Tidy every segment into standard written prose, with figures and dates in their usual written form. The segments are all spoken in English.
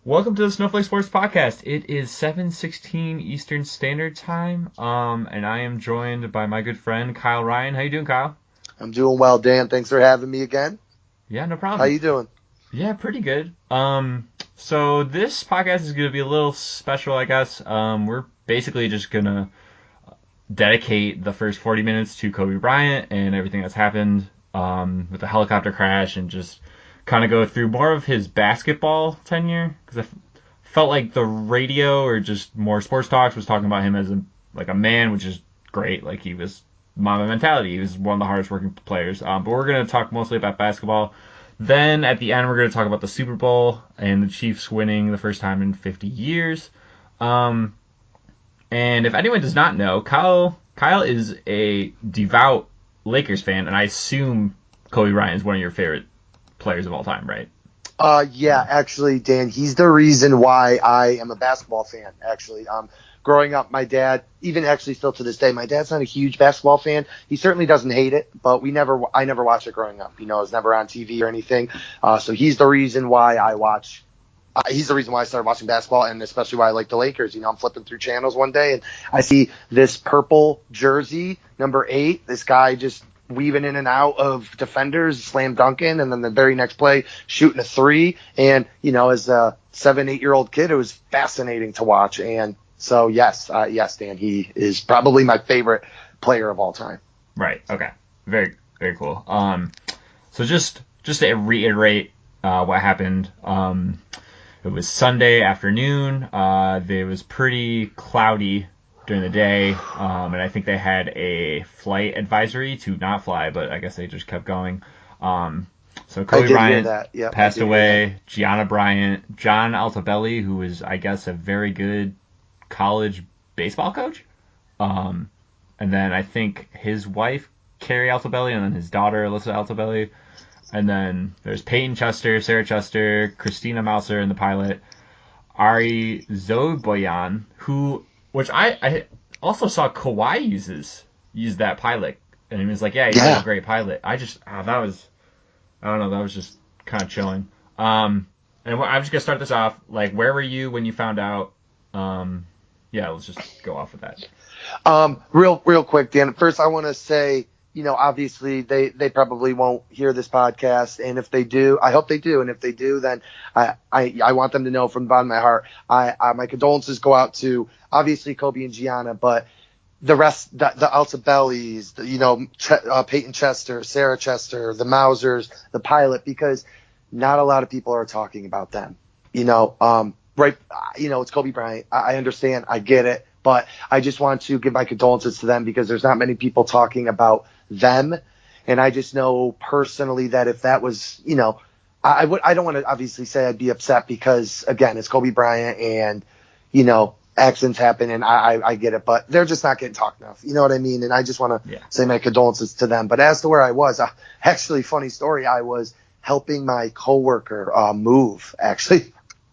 Welcome to the Snowflake Sports Podcast. It is 7:16 Eastern Standard Time, and I am joined by my good friend Kyle Ryan. How you doing, Kyle? I'm doing well, Dan. Thanks for having me again. Yeah, no How problem. you doing? Yeah, pretty good. So this podcast is going to be a little special, I guess. We're basically just gonna dedicate the first 40 minutes to Kobe Bryant and everything that's happened with the helicopter crash, and just kind of go through more of his basketball tenure, because felt like the radio or just more sports talks was talking about him as a man, which is great. Like, he was Mamba mentality. He was one of the hardest working players. But we're going to talk mostly about basketball. Then at the end, we're going to talk about the Super Bowl and the Chiefs winning the first time in 50 years. And if anyone does not know, Kyle is a devout Lakers fan, and I assume Kobe Bryant is one of your favorite players of all time, right? Yeah, actually, Dan, he's the reason why I am a basketball fan, actually. Growing up, my dad, even actually still to this day, my dad's not a huge basketball fan. He certainly doesn't hate it, but I never watched it growing up. It was never on TV or anything. So he's the reason why he's the reason why I started watching basketball, and especially why I like the Lakers. I'm flipping through channels one day and I see this purple jersey, number 8, this guy just weaving in and out of defenders, slam dunking, and then the very next play shooting a three. And, as a 7-8-year-old kid, it was fascinating to watch. And so, yes, Dan, he is probably my favorite player of all time. Right. Okay. Very, very cool. So just to reiterate what happened, it was Sunday afternoon. It was pretty cloudy during the day, and I think they had a flight advisory to not fly, but I guess they just kept going. So Kobe Bryant passed away. Gianna Bryant, John Altobelli, who was, I guess, a very good college baseball coach, and then I think his wife Carrie Altobelli, and then his daughter Alyssa Altobelli, and then there's Peyton Chester, Sarah Chester, Christina Mauser, and the pilot Ari Zoboyan, which I also saw Kawhi use that pilot, and he was like, yeah, he's a great pilot. I don't know, that was just kind of chilling. And I'm just gonna start this off. Like, where were you when you found out? Yeah, let's just go off with that. Real quick, Dan. First, I want to say, obviously they probably won't hear this podcast, and if they do, I hope they do. And if they do, then I want them to know from the bottom of my heart, my condolences go out to obviously Kobe and Gianna, but the rest, the Altobellis, Peyton Chester, Sarah Chester, the Mausers, the pilot, because not a lot of people are talking about them. Right? It's Kobe Bryant. I understand. I get it. But I just want to give my condolences to them, because there's not many people talking about them. And I just know personally that if that was, I don't want to obviously say I'd be upset, because again, it's Kobe Bryant, and, accidents happen, and I get it, but they're just not getting talked enough. You know what I mean? And I just want to say my condolences to them. But as to where I was, actually, funny story, I was helping my coworker move, actually,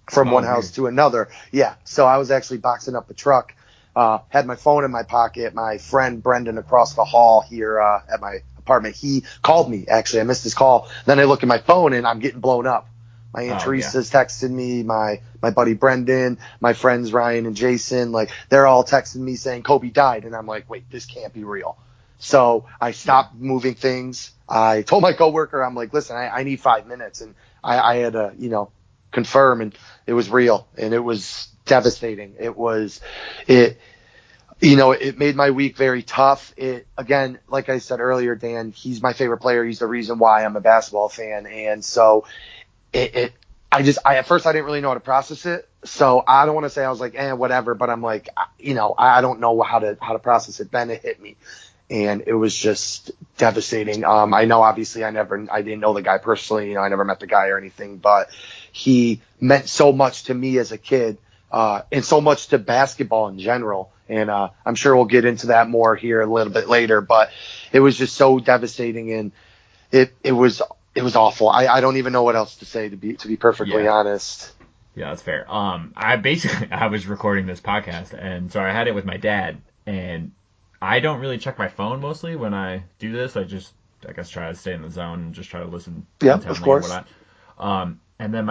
from one house to another. Yeah. So I was actually boxing up a truck. Had my phone in my pocket. My friend Brendan across the hall here at my apartment, he called me. Actually, I missed his call. Then I look at my phone, and I'm getting blown up. My Aunt Teresa's texting me, my buddy Brendan, my friends Ryan and Jason, like, they're all texting me saying Kobe died. And I'm like, wait, this can't be real. So I stopped moving things. I told my coworker, I'm like, listen, I need 5 minutes. And I had to, confirm, and it was real, and it was devastating. It made my week very tough. Again, like I said earlier, Dan, he's my favorite player. He's the reason why I'm a basketball fan. And so at first I didn't really know how to process it. So I don't want to say I was like, whatever, but I'm like, I don't know how to process it. Then it hit me, and it was just devastating. I know, obviously, I didn't know the guy personally. I never met the guy or anything, but he meant so much to me as a kid, and so much to basketball in general. And I'm sure we'll get into that more here a little bit later, but it was just so devastating, and it was awful. I don't even know what else to say, to be perfectly honest. Yeah, that's fair. I was recording this podcast, and so I had it with my dad, and I don't really check my phone mostly when I do this. I guess try to stay in the zone and just try to listen. Yeah, of course. And whatnot. And then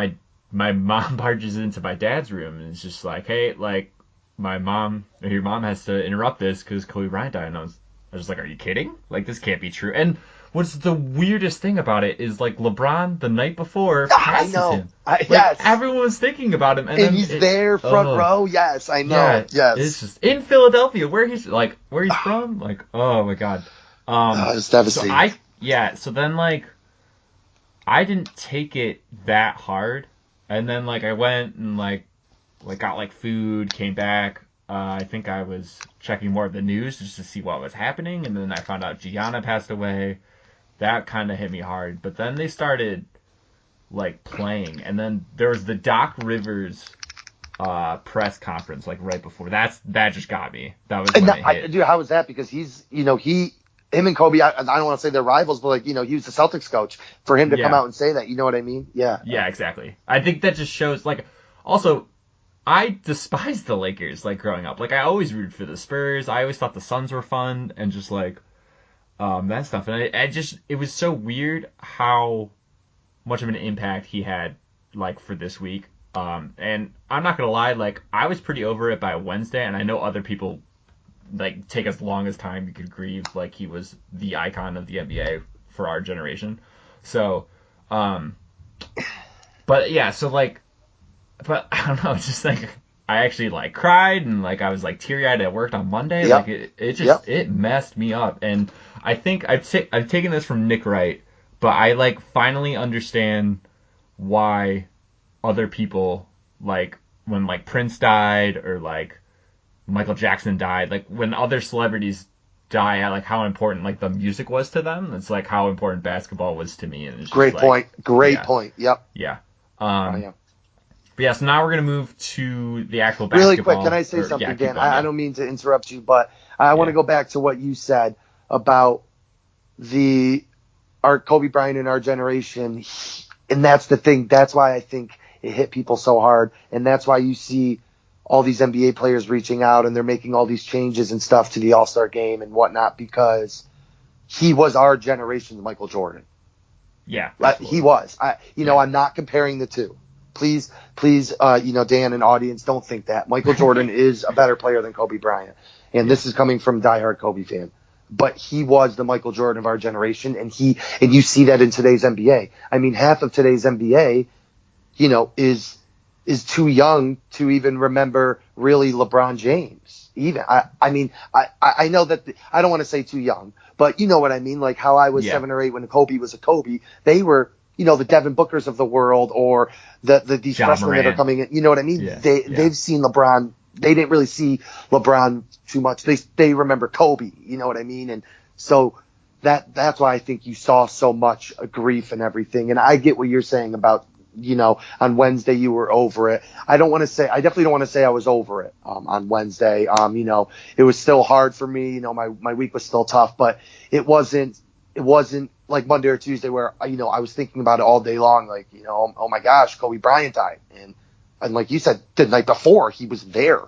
my mom barges into my dad's room and it's just like, hey, like, your mom has to interrupt this because Kobe Bryant died. And I was just like, are you kidding? Like, this can't be true. And what's the weirdest thing about it is, like, LeBron the night before I passes know. him. Yes. Everyone was thinking about him, and then he's there front row. Yes, I know. Yeah, yes, it's just in Philadelphia, where he's from. Like, oh my god. It's devastating. So then like, I didn't take it that hard, and then like I went and like got like food, came back. I think I was checking more of the news just to see what was happening, and then I found out Gianna passed away. That kind of hit me hard. But then they started like playing, and then there was the Doc Rivers press conference like right before. That just got me. That was when it hit. Dude, how was that? Because him and Kobe, I don't want to say they're rivals, but like, he was the Celtics coach. For him to come out and say that, you know what I mean? Yeah. Yeah, exactly. I think that just shows, like, also, I despised the Lakers, like, growing up. Like, I always rooted for the Spurs. I always thought the Suns were fun and just, like, that stuff. And it was so weird how much of an impact he had, like, for this week. And I'm not going to lie, like, I was pretty over it by Wednesday, and I know other people, like, take as long as time you could grieve, like, he was the icon of the NBA for our generation. So, but yeah, so, like, but I don't know, it's just, like, I actually, like, cried, and, like, I was, like, teary-eyed at work on Monday. Yep. Like, it messed me up. And I think I've taken this from Nick Wright, but I, like, finally understand why other people, like, when, like, Prince died, or, like, Michael Jackson died, like, when other celebrities die, like, how important, like, the music was to them. It's like how important basketball was to me. And it's Great just, point. Like, Great point. Yep. Yeah. Yeah. But yeah, so now we're going to move to the actual basketball. Really quick, can I say something, Dan? I don't mean to interrupt you, but I want to go back to what you said about our Kobe Bryant in our generation. And that's the thing. That's why I think it hit people so hard. And that's why you see all these NBA players reaching out and they're making all these changes and stuff to the All-Star game and whatnot, because he was our generation's Michael Jordan. Yeah. He was. I'm not comparing the two. Please, Dan and audience, don't think that. Michael Jordan is a better player than Kobe Bryant. And this is coming from a diehard Kobe fan. But he was the Michael Jordan of our generation, and you see that in today's NBA. I mean, half of today's NBA, is too young to even remember really LeBron James. Even I know that I don't want to say too young, but you know what I mean. Like how I was 7 or 8 when Kobe was a Kobe. They were, the Devin Bookers of the world, or these freshmen that are coming in. You know what I mean? Yeah. They've seen LeBron. They didn't really see LeBron too much. They remember Kobe. You know what I mean? And so that's why I think you saw so much grief and everything. And I get what you're saying about, on Wednesday you were over it. I definitely don't want to say I was over it on Wednesday. It was still hard for me. My week was still tough, but it wasn't like Monday or Tuesday where, I was thinking about it all day long. Like, oh my gosh, Kobe Bryant died. And like you said, the night before he was there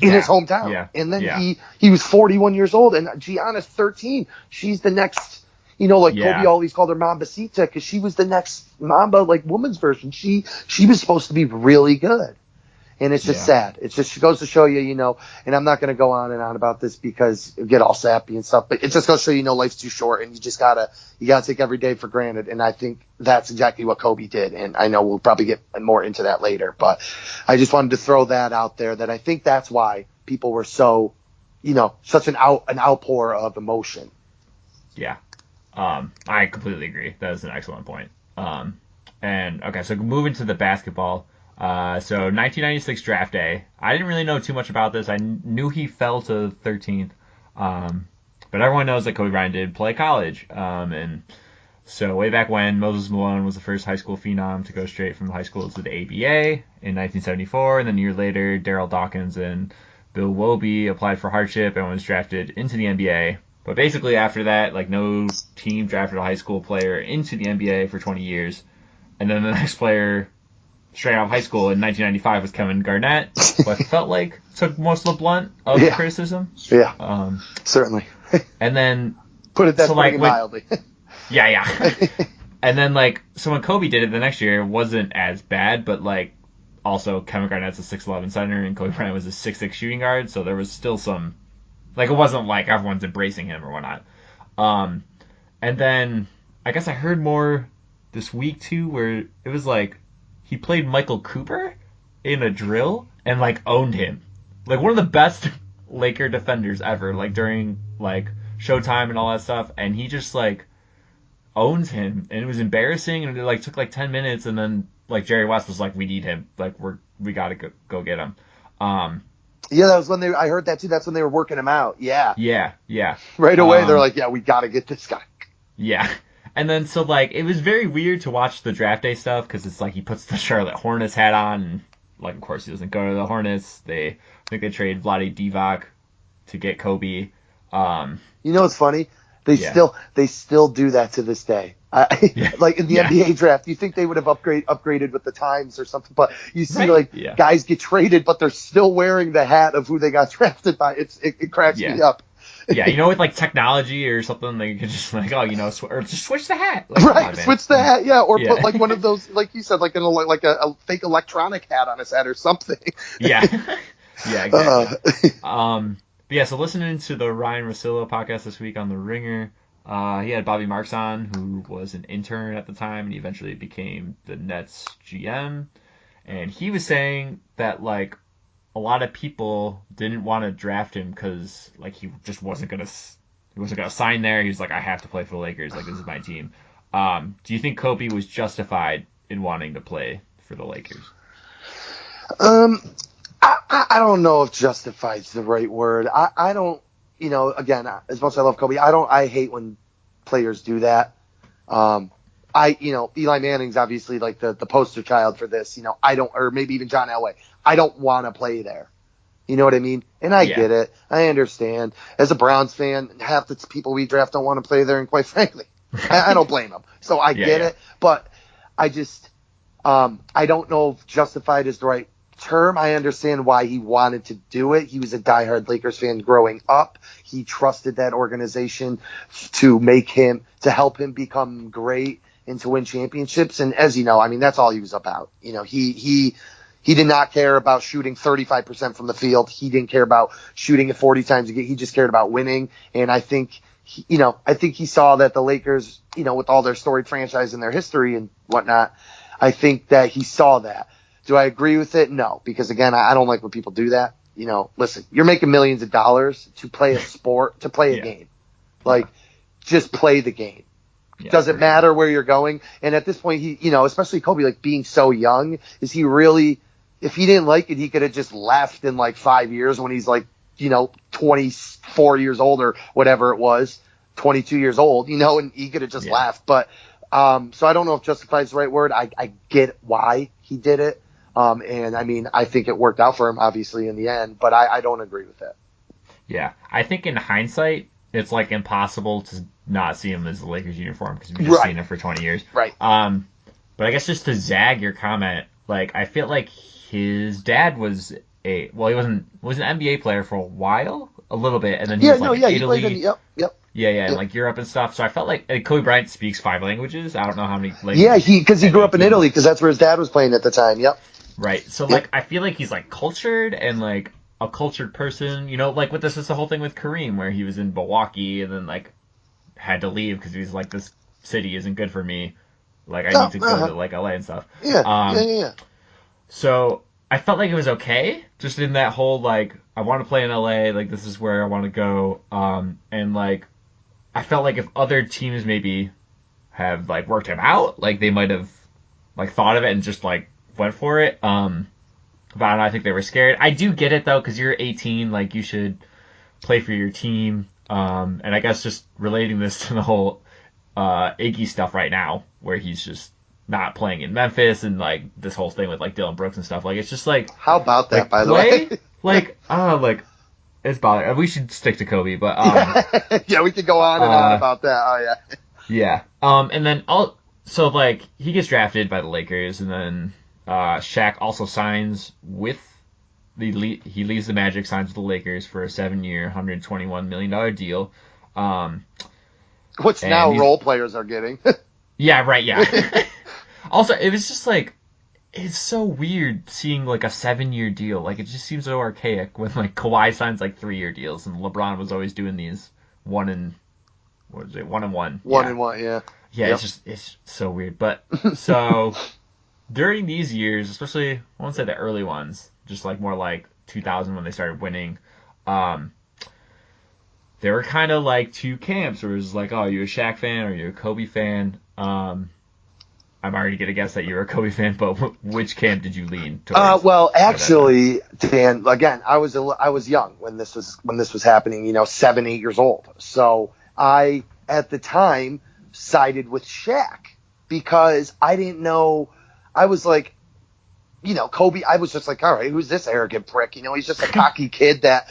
in his hometown. Yeah. And then he was 41 years old, and Gianna's 13. She's the next, Kobe always called her Mambacita because she was the next Mamba, like woman's version. She was supposed to be really good. And it's just sad. It just goes to show you, and I'm not going to go on and on about this because you get all sappy and stuff, but it just goes to show you, life's too short, and you gotta take every day for granted. And I think that's exactly what Kobe did. And I know we'll probably get more into that later, but I just wanted to throw that out there, that I think that's why people were so, such an outpour of emotion. Yeah. I completely agree. That is an excellent point. And okay, so moving to the basketball. So 1996 draft day. I didn't really know too much about this. I knew he fell to 13th. But everyone knows that Kobe Bryant did play college. And so way back when, Moses Malone was the first high school phenom to go straight from high school to the ABA in 1974. And then a year later, Darryl Dawkins and Bill Wobie applied for hardship and was drafted into the NBA. But basically after that, like, no team drafted a high school player into the NBA for 20 years. And then the next player straight out of high school in 1995 was Kevin Garnett, who I felt like took most of the blunt of the criticism. Yeah, certainly. And then put it that mildly. Yeah. And then, like, so when Kobe did it the next year, it wasn't as bad, but, like, also Kevin Garnett's a 6'11 center and Kobe Bryant was a 6'6 shooting guard, so there was still some, like, it wasn't like everyone's embracing him or whatnot. Um, and then I guess I heard more this week too, where it was like he played Michael Cooper in a drill and like owned him, like one of the best Laker defenders ever, like during like Showtime and all that stuff, and he just like owns him, and it was embarrassing, and it like took like 10 minutes, and then like Jerry West was like, we need him, like we gotta go get him. Um, Yeah, that was when I heard that too. That's when they were working him out. Yeah. yeah. Right away, they're like, yeah, we got to get this guy. Yeah. And then, so, like, it was very weird to watch the draft day stuff because it's like he puts the Charlotte Hornets hat on, and, like, of course, he doesn't go to the Hornets. I think they trade Vlade Divac to get Kobe. You know what's funny? They still do that to this day. Like in the NBA draft, you think they would have upgraded with the times or something, but you see guys get traded, but they're still wearing the hat of who they got drafted by. It cracks me up. Yeah, you know, with like technology or something, like you could just like, or just switch the hat. Like, right, switch the hat, or put like one of those, like you said, like a fake electronic hat on his head or something. Yeah, exactly. But yeah, so listening to the Ryan Russillo podcast this week on The Ringer, he had Bobby Marks on, who was an intern at the time, and he eventually became the Nets GM. And he was saying that, like, a lot of people didn't want to draft him because, like, he just wasn't gonna sign there. He was like, I have to play for the Lakers. Like, this is my team. Do you think Kobe was justified in wanting to play for the Lakers? I don't know if justified is the right word. I don't, again, as much as I love Kobe, I hate when players do that. Eli Manning's obviously like the poster child for this. Or maybe even John Elway. I don't want to play there. You know what I mean? And I get it. I understand. As a Browns fan, half the people we draft don't want to play there, and quite frankly, I don't blame them. So I get it. But I just, I don't know if justified is the right term. I understand why he wanted to do it. He was a diehard Lakers fan growing up. He trusted that organization to help him become great and to win championships. And as you know, I mean, that's all he was about. He did not care about shooting 35% from the field. He didn't care about shooting it 40 times a game. He just cared about winning. And I think, he saw that the Lakers, with all their storied franchise and their history and whatnot, I think that he saw that. Do I agree with it? No, because again, I don't like when people do that. Listen, you're making millions of dollars to play a sport, to play a game. Like, just play the game. Does it matter where you're going? And at this point, he, especially Kobe, like being so young, is he really, if he didn't like it, he could have just left in like 5 years when he's like, 24 years old or whatever it was, 22 years old, and he could have just left. But, so I don't know if justified is the right word. I get why he did it. And I mean, I think it worked out for him, obviously, in the end, but I don't agree with it. Yeah. I think in hindsight, it's like impossible to not see him as the Lakers uniform because we've just seen it for 20 years. Right. But I guess just to zag your comment, like, I feel like his dad was he was an NBA player for a while, a little bit, and then he was like in Italy. He played and like Europe and stuff. So I felt like Kobe Bryant speaks 5 languages. I don't know how many languages. Yeah, because he grew up in Italy because that's where his dad was playing at the time. Yep. Right. So like I feel like he's like cultured and like a cultured person. Like with this is the whole thing with Kareem where he was in Milwaukee and then like had to leave because he was like, this city isn't good for me. Like I need to go to like LA and stuff. Yeah. So I felt like it was okay, just in that whole like I want to play in LA, like this is where I want to go, and like I felt like if other teams maybe have like worked him out, like they might have like thought of it and just like went for it. But I don't know, I think they were scared. I do get it though, because you're 18, like you should play for your team. And I guess just relating this to the whole Iggy stuff right now, where he's just not playing in Memphis and like this whole thing with like Dylan Brooks and stuff. Like it's just like how about that, like, by the way? like it's bothering. We should stick to Kobe, but yeah, we could go on and on about that. Oh yeah. And then so like he gets drafted by the Lakers, and then Shaq also signs with he leaves the Magic, signs with the Lakers for a 7-year, $121 million deal. Which now role players are getting. Yeah, right, yeah. Also, it was just like, it's so weird seeing like a 7-year deal. Like, it just seems so archaic when like Kawhi signs like 3-year deals and LeBron was always doing these one and, what was it, 1-1. One Yeah. and one, yeah. Yeah, Yep. it's so weird. But, so, during these years, especially, I won't say the early ones, just like more like 2000 when they started winning, um, there were kind of like two camps where it was like, oh, you're a Shaq fan or you're a Kobe fan. I'm already gonna guess that you're a Kobe fan, but which camp did you lean towards? Well, actually, Dan, again, I was young when this was happening. 7, 8 years old. So I, at the time, sided with Shaq because I didn't know. I was like, Kobe. I was just like, all right, who's this arrogant prick? He's just a cocky kid that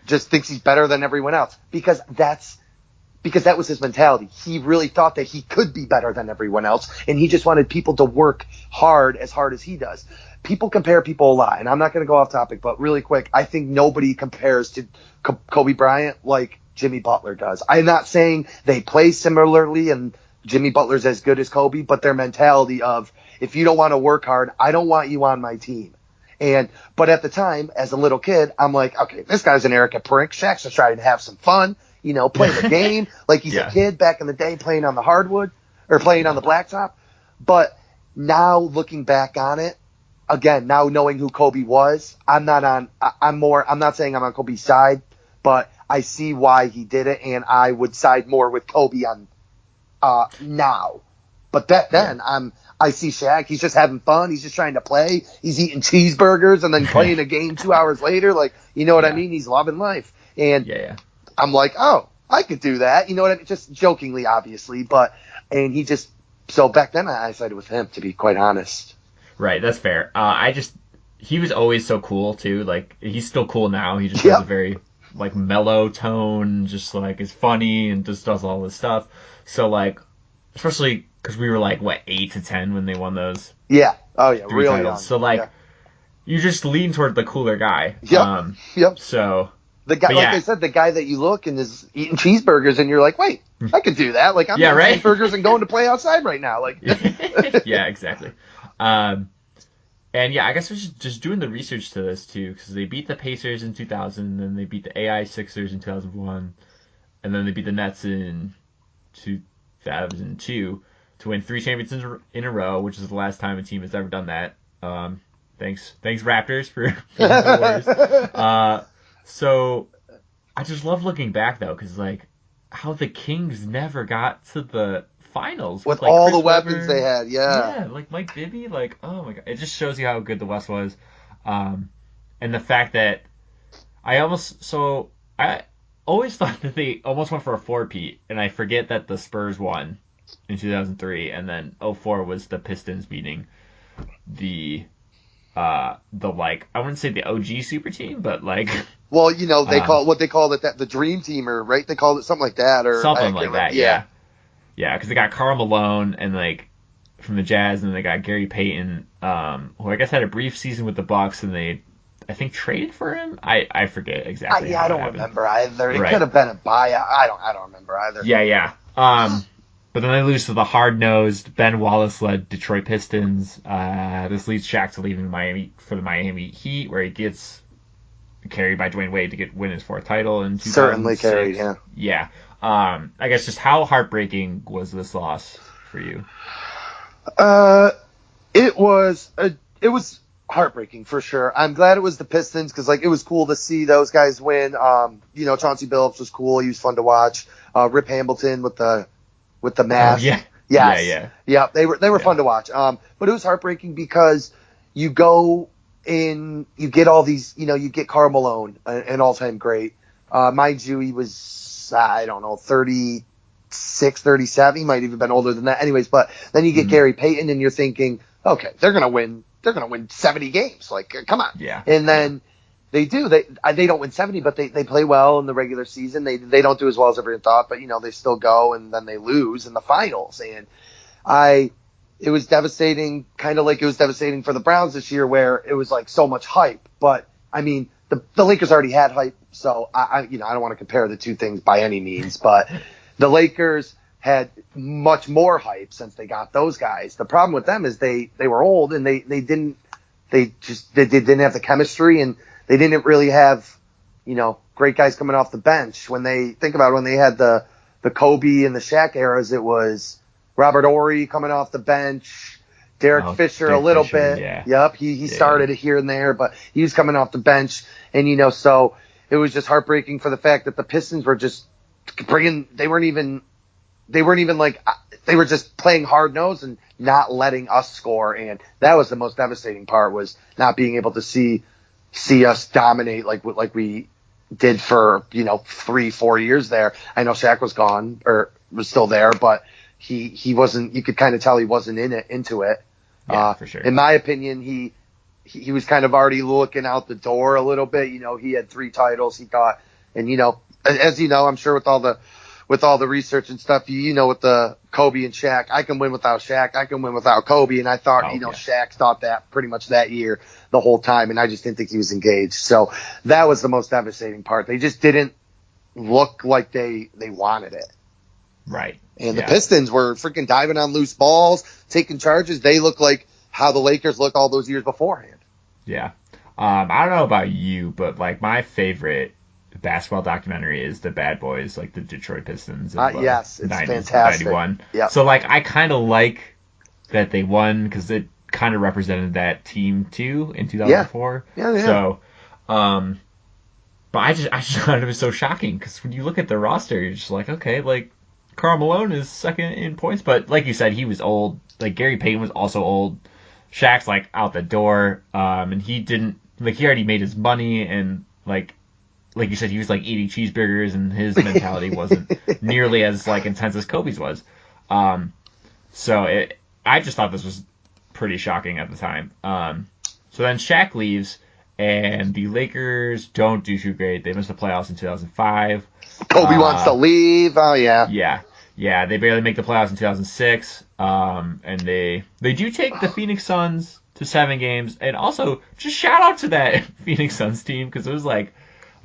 just thinks he's better than everyone else because that was his mentality. He really thought that he could be better than everyone else, and he just wanted people to work hard as he does. People compare people a lot, and I'm not going to go off topic, but really quick, I think nobody compares to Kobe Bryant like Jimmy Butler does. I'm not saying they play similarly and Jimmy Butler's as good as Kobe, but their mentality of, if you don't want to work hard, I don't want you on my team. But at the time, as a little kid, I'm like, okay, this guy's an arrogant prick. Shaq's just trying to have some fun, play the game like he's a kid back in the day playing on the hardwood or playing on the blacktop. But now looking back on it, again, now knowing who Kobe was, I'm not saying I'm on Kobe's side, but I see why he did it, and I would side more with Kobe on now. But back then, I see Shaq. He's just having fun. He's just trying to play. He's eating cheeseburgers and then playing a game 2 hours later. Like, you know what I mean? He's loving life. And I'm like, oh, I could do that. You know what I mean? Just jokingly, obviously. So back then I sided with him, to be quite honest. Right, that's fair. He was always so cool, too. Like, he's still cool now. He just has a very, like, mellow tone, just, like, is funny and just does all this stuff. So, like, especially because we were like, what, 8 to 10 when they won those? Yeah. Oh, yeah. Three Real titles. young. So, like, you just lean toward the cooler guy. Yep. So, the guy, like I said, the guy that you look and is eating cheeseburgers and you're like, wait, I could do that. Like, I'm eating cheeseburgers and going to play outside right now. Like, yeah, exactly. And yeah, I guess we're just doing the research to this too, because they beat the Pacers in 2000, and then they beat the AI Sixers in 2001, and then they beat the Nets in 2002 to win 3 championships in a row, which is the last time a team has ever done that. Thanks Raptors for the Warriors. So I just love looking back though, because like how the Kings never got to the finals with like all Chris the weapons Webber. they had. Yeah, like Mike Bibby, like, oh my god, it just shows you how good the West was, and the fact that I always thought that they almost went for a 4-peat, and I forget that the Spurs won in 2003, and then 2004 was the Pistons beating the like, I wouldn't say the OG super team, but like, well, they call it the dream teamer, right? They called it something like that, or something like that. Yeah, because they got Karl Malone and like from the Jazz, and they got Gary Payton, who I guess had a brief season with the Bucks, and they, I think, traded for him. I forget exactly. I don't remember either. It could have been a buyout. I don't remember either. Yeah. But then they lose to the hard-nosed, Ben Wallace-led Detroit Pistons. This leads Shaq to leaving Miami for the Miami Heat, where he gets carried by Dwayne Wade to win his 4th title in 2006. Certainly carried, yeah. Yeah. I guess just how heartbreaking was this loss for you? It was heartbreaking for sure. I'm glad it was the Pistons because like it was cool to see those guys win. Chauncey Billups was cool. He was fun to watch. Rip Hamilton with the mask. Oh, yeah. Yes. Yeah. They were fun to watch. But it was heartbreaking because you go in, you get all these, you get Karl Malone, an all-time great. Mind you, he was, I don't know, 36, 37. He might even been older than that. Anyways, but then you get Gary Payton and you're thinking, okay, they're going to win 70 games. Like, come on. Yeah. And then they do. They don't win 70, but they play well in the regular season. They don't do as well as everyone thought, but they still go, and then they lose in the finals. And it was devastating, kind of like it was devastating for the Browns this year, where it was like so much hype. But I mean, the Lakers already had hype, so I don't want to compare the two things by any means, but the Lakers had much more hype since they got those guys. The problem with them is they were old and they didn't have the chemistry, and they didn't really have, great guys coming off the bench. When they think about it, when they had the Kobe and the Shaq eras, it was Robert Horry coming off the bench, Derek Fisher a little bit. Yeah. Yep, he started it here and there, but he was coming off the bench, and so it was just heartbreaking for the fact that the Pistons were just they were just playing hard nose and not letting us score, and that was the most devastating part, was not being able to see us dominate like we did for 3-4 years there. I know Shaq was gone or was still there, but he wasn't. You could kind of tell he wasn't into it. Yeah, for sure. In my opinion, he was kind of already looking out the door a little bit. He had 3 titles. He thought, and as I'm sure with all the research and stuff, with the Kobe and Shaq, I can win without Shaq, I can win without Kobe, and I thought, Shaq thought that pretty much that year the whole time, and I just didn't think he was engaged. So that was the most devastating part. They just didn't look like they wanted it. Right. And the Pistons were freaking diving on loose balls, taking charges. They look like how the Lakers looked all those years beforehand. Yeah. I don't know about you, but like my favorite basketball documentary is the Bad Boys, like the Detroit Pistons. Yes, it's fantastic. 91. Yep. So like I kind of like that they won because it kind of represented that team too in 2004. Yeah. So, but I just thought it was so shocking because when you look at the roster, you're just like, okay, like Karl Malone is second in points, but like you said, he was old. Like Gary Payton was also old. Shaq's like out the door, and he already made his money, and like you said, he was like eating cheeseburgers, and his mentality wasn't nearly as like intense as Kobe's was. So I just thought this was pretty shocking at the time. So then Shaq leaves, and the Lakers don't do too great. They miss the playoffs in 2005. Kobe wants to leave. Oh yeah. Yeah, they barely make the playoffs in 2006. And they do take the Phoenix Suns to 7 games, and also just shout out to that Phoenix Suns team because it was like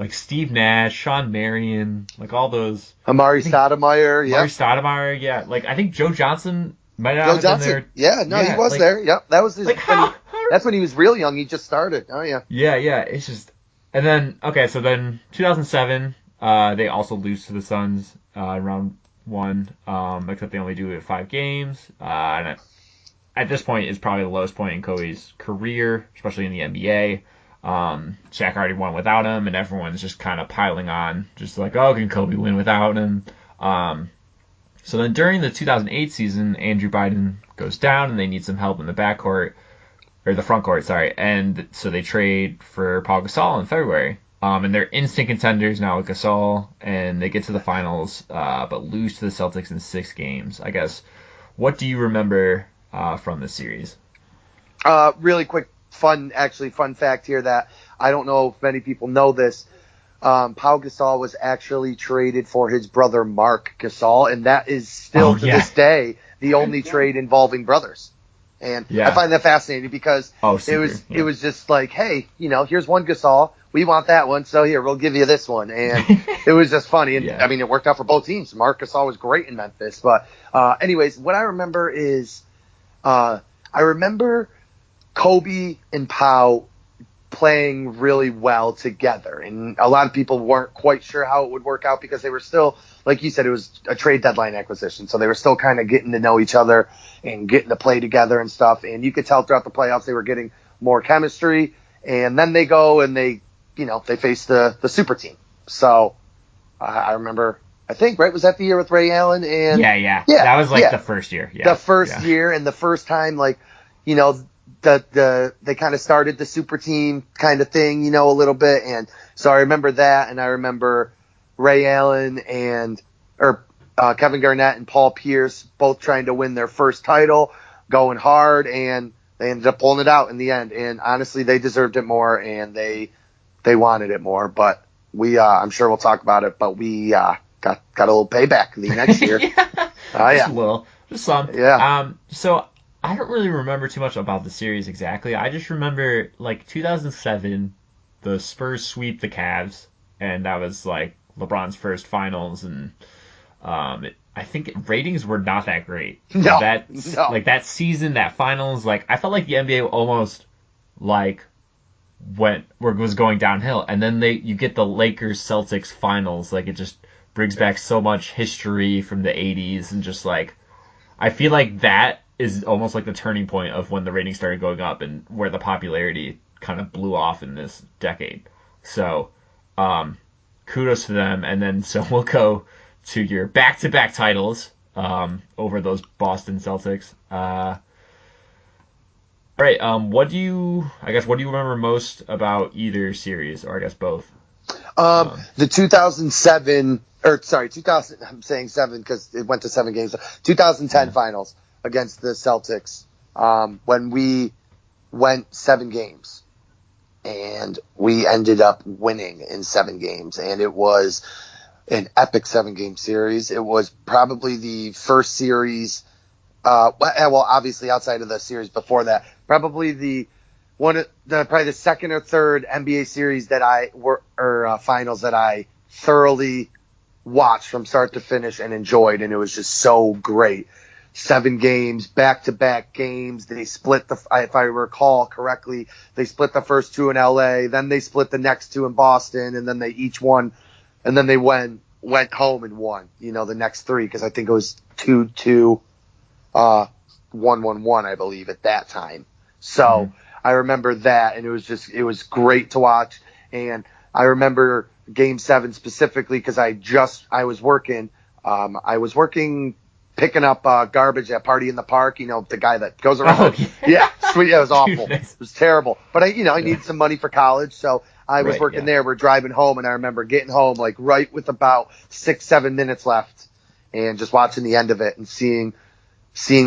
Steve Nash, Sean Marion, like all those. Amari Stoudemire, yeah. Like I think Joe Johnson might not have been there. Yeah, no, he was there. Yep, that was his. Like that's when he was real young. He just started. Oh yeah. Yeah. It's just, and then so then 2007, they also lose to the Suns in round 1, except they only do it 5 games. And at this point, it's probably the lowest point in Kobe's career, especially in the NBA. Shaq already won without him, and everyone's just kind of piling on, just like, oh, can Kobe win without him? So then during the 2008 season, Andrew Biden goes down, and they need some help in the backcourt, or the front court, sorry, and so they trade for Pau Gasol in February. And they're instant contenders now with Gasol, and they get to the finals, but lose to the Celtics in 6 games. I guess, what do you remember from this series? Really quick, fun fact here that I don't know if many people know this. Pau Gasol was actually traded for his brother Mark Gasol, and that is still this day the only trade involving brothers. And I find that fascinating because it was just like, hey, here's one Gasol, we want that one, so here, we'll give you this one. And it was just funny. And I mean, it worked out for both teams. Mark Gasol was great in Memphis. But anyways, what I remember is I remember Kobe and Pau playing really well together. And a lot of people weren't quite sure how it would work out because they were still, like you said, it was a trade deadline acquisition. So they were still kind of getting to know each other and getting to play together and stuff. And you could tell throughout the playoffs they were getting more chemistry. And then they go and they face the super team. So I remember, I think, right, was that the year with Ray Allen? And yeah. That was the first year. Yeah. The first year, and the first time, they kind of started the super team kind of thing, a little bit. And so I remember that, and I remember Ray Allen and Kevin Garnett and Paul Pierce both trying to win their first title, going hard, and they ended up pulling it out in the end. And honestly, they deserved it more, and they wanted it more. But I'm sure we'll talk about it, but we got a little payback the next year. Just a little, just some. Yeah. So I don't really remember too much about the series exactly. I just remember 2007, the Spurs sweep the Cavs, and that was LeBron's first finals, and I think ratings were not that great. No, That's no. like that season, that finals. Like I felt like the NBA almost like was going downhill, and then you get the Lakers Celtics finals. Like it just brings back so much history from the '80s, and just like I feel like that is almost like the turning point of when the ratings started going up and where the popularity kind of blew off in this decade. So, kudos to them. And then, so we'll go to your back-to-back titles over those Boston Celtics. All right. What do you remember most about either series, or I guess both? The 2007, or sorry, 2000, I'm saying 7 because it went to 7 games. 2010 finals against the Celtics, when we went 7 games. And we ended up winning in 7 games. And it was an epic 7-game series. It was probably the first series, well, obviously outside of the series before that, probably probably the second or third NBA series that finals that I thoroughly watched from start to finish and enjoyed. And it was just so great. 7 games, back-to-back games. They split if I recall correctly, they split the first 2 in LA, then they split the next 2 in Boston, and then they each won, and then they went home and won, the next 3, because I think it was 2-2, 1-1-1, I believe, at that time. So I remember that, and it was great to watch. And I remember Game 7 specifically because I was working picking up garbage at Party in the Park, the guy that goes around. Oh, yeah, sweet. Yeah, it was awful. Nice. It was terrible. But I needed some money for college, so I was working there. We're driving home, and I remember getting home like right with about 6-7 minutes left, and just watching the end of it and seeing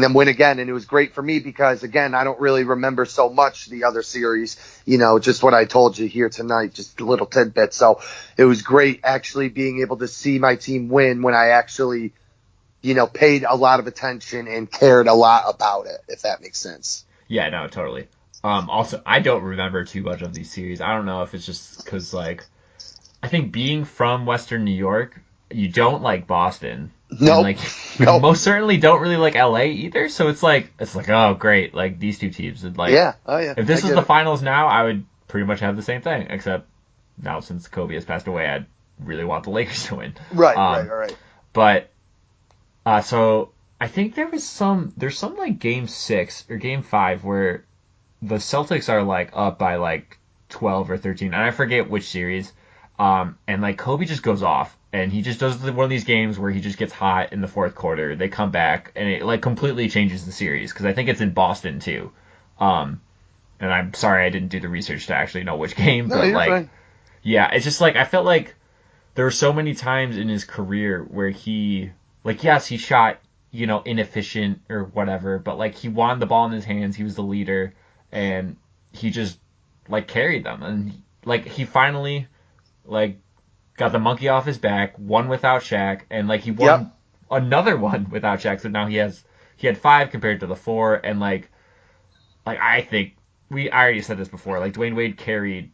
them win again. And it was great for me because, again, I don't really remember so much the other series, just what I told you here tonight, just a little tidbit. So it was great actually being able to see my team win when I actually paid a lot of attention and cared a lot about it, if that makes sense. Yeah, no, totally. Also, I don't remember too much of these series. I don't know if it's just because, like, I think being from Western New York, you don't like Boston. No, nope. You most certainly don't really like LA either. So it's like, oh, great, like these two teams. And like, yeah, oh yeah. If this was the finals now, I would pretty much have the same thing. Except now, since Kobe has passed away, I'd really want the Lakers to win. Right. But so I think there's some like Game 6 or Game 5 where the Celtics are like up by like 12 or 13, and I forget which series. And like Kobe just goes off, and he just does one of these games where he just gets hot in the fourth quarter. They come back, and it like completely changes the series because I think it's in Boston too. And I'm sorry I didn't do the research to actually know which game, but like, fine. Yeah, it's just like I felt like there were so many times in his career where he. Like, yes, he shot, inefficient or whatever, but, like, he wanted the ball in his hands. He was the leader, and he just, like, carried them. And, like, he finally, like, got the monkey off his back, won without Shaq, and, like, he won another one without Shaq. So now he had 5 compared to the 4, and, like I think, I already said this before, like, Dwayne Wade carried